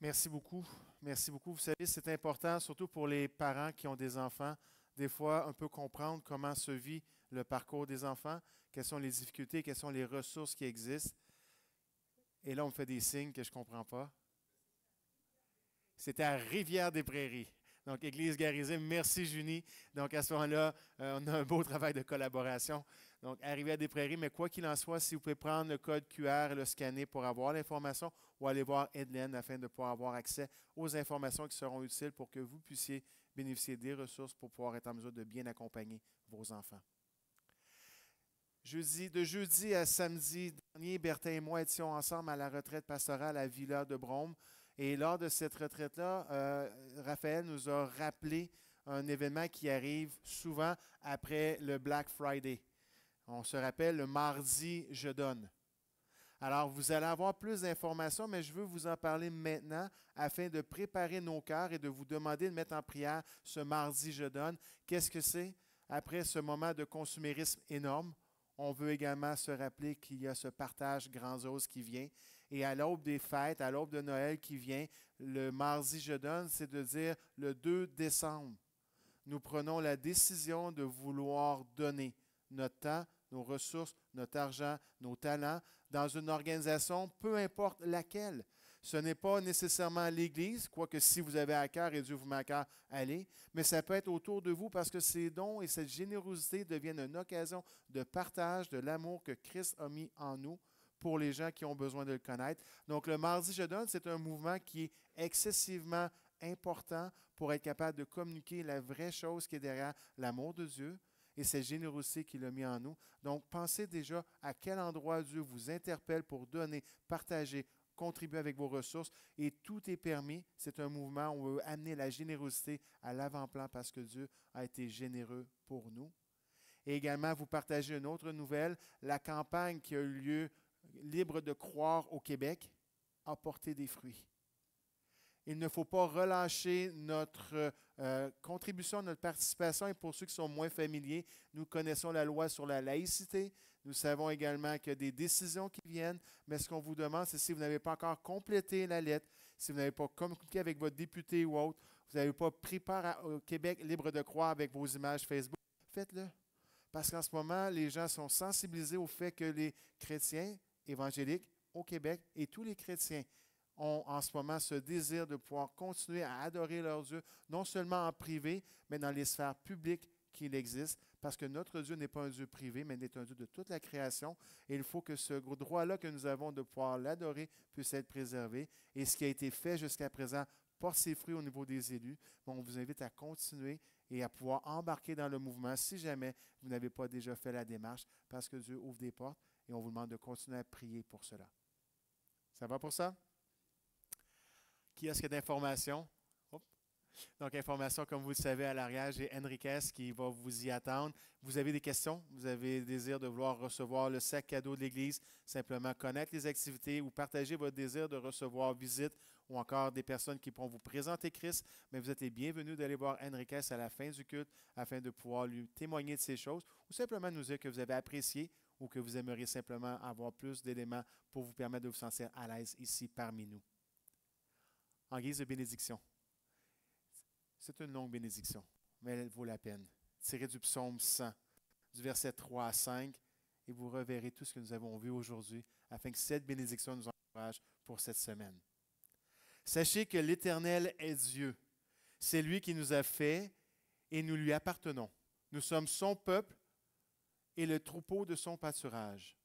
Merci beaucoup. Merci beaucoup. Vous savez, c'est important, surtout pour les parents qui ont des enfants, des fois un peu comprendre comment se vit le parcours des enfants, quelles sont les difficultés, quelles sont les ressources qui existent. Et là, on me fait des signes que je ne comprends pas. C'était à Rivière-des-Prairies. Donc, Église Garizim, merci Junie. Donc, à ce moment-là, on a un beau travail de collaboration. Donc, à Rivière-des-Prairies, mais quoi qu'il en soit, si vous pouvez prendre le code QR et le scanner pour avoir l'information ou aller voir Edlène afin de pouvoir avoir accès aux informations qui seront utiles pour que vous puissiez bénéficier des ressources pour pouvoir être en mesure de bien accompagner vos enfants. De jeudi à samedi dernier, Bertin et moi étions ensemble à la retraite pastorale à Villa de Brome. Et lors de cette retraite-là, Raphaël nous a rappelé un événement qui arrive souvent après le Black Friday. On se rappelle le mardi « Je donne ». Alors, vous allez avoir plus d'informations, mais je veux vous en parler maintenant afin de préparer nos cœurs et de vous demander de mettre en prière ce mardi « Je donne ». Qu'est-ce que c'est? Après ce moment de consumérisme énorme, on veut également se rappeler qu'il y a ce partage grandiose qui vient. Et à l'aube des fêtes, à l'aube de Noël qui vient, le mardi je donne, c'est de dire le 2 décembre. Nous prenons la décision de vouloir donner notre temps, nos ressources, notre argent, nos talents dans une organisation, peu importe laquelle. Ce n'est pas nécessairement l'Église, quoique si vous avez à cœur et Dieu vous met à cœur, allez, mais ça peut être autour de vous parce que ces dons et cette générosité deviennent une occasion de partage de l'amour que Christ a mis en nous pour les gens qui ont besoin de le connaître. Donc, le mardi je donne, c'est un mouvement qui est excessivement important pour être capable de communiquer la vraie chose qui est derrière l'amour de Dieu et cette générosité qu'il a mis en nous. Donc, pensez déjà à quel endroit Dieu vous interpelle pour donner, partager, contribuer avec vos ressources. Et tout est permis. C'est un mouvement où on veut amener la générosité à l'avant-plan parce que Dieu a été généreux pour nous. Et également, vous partagez une autre nouvelle. La campagne qui a eu lieu Libre de croire au Québec a porté des fruits. Il ne faut pas relâcher notre contribution, notre participation. Et pour ceux qui sont moins familiers, nous connaissons la loi sur la laïcité. Nous savons également qu'il y a des décisions qui viennent. Mais ce qu'on vous demande, c'est si vous n'avez pas encore complété la lettre, si vous n'avez pas communiqué avec votre député ou autre, vous n'avez pas pris part au Québec libre de croire avec vos images Facebook, faites-le. Parce qu'en ce moment, les gens sont sensibilisés au fait que les chrétiens évangéliques au Québec et tous les chrétiens ont en ce moment ce désir de pouvoir continuer à adorer leur Dieu, non seulement en privé, mais dans les sphères publiques qu'il existe, parce que notre Dieu n'est pas un Dieu privé, mais il est un Dieu de toute la création. Et il faut que ce droit-là que nous avons de pouvoir l'adorer puisse être préservé. Et ce qui a été fait jusqu'à présent porte ses fruits au niveau des élus. Bon, on vous invite à continuer et à pouvoir embarquer dans le mouvement si jamais vous n'avez pas déjà fait la démarche, parce que Dieu ouvre des portes et on vous demande de continuer à prier pour cela. Ça va pour ça? Qui est-ce qui a d'informations? Donc, information, comme vous le savez, à l'arrière, j'ai Enriquez qui va vous y attendre. Vous avez des questions? Vous avez le désir de vouloir recevoir le sac cadeau de l'Église, simplement connaître les activités ou partager votre désir de recevoir visite ou encore des personnes qui pourront vous présenter Christ, mais vous êtes les bienvenus d'aller voir Enriquez à la fin du culte afin de pouvoir lui témoigner de ces choses ou simplement nous dire que vous avez apprécié ou que vous aimeriez simplement avoir plus d'éléments pour vous permettre de vous sentir à l'aise ici parmi nous. En guise de bénédiction. C'est une longue bénédiction, mais elle vaut la peine. Tirez du psaume 100, du verset 3 à 5, et vous reverrez tout ce que nous avons vu aujourd'hui, afin que cette bénédiction nous encourage pour cette semaine. Sachez que l'Éternel est Dieu. C'est lui qui nous a fait et nous lui appartenons. Nous sommes son peuple et le troupeau de son pâturage.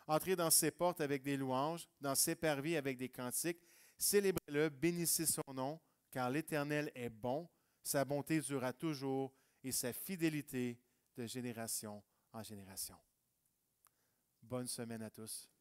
Entrez dans ses portes avec des louanges, dans ses parvis avec des cantiques. Célébrez-le, bénissez son nom, car l'Éternel est bon, sa bonté durera toujours et sa fidélité de génération en génération. Bonne semaine à tous.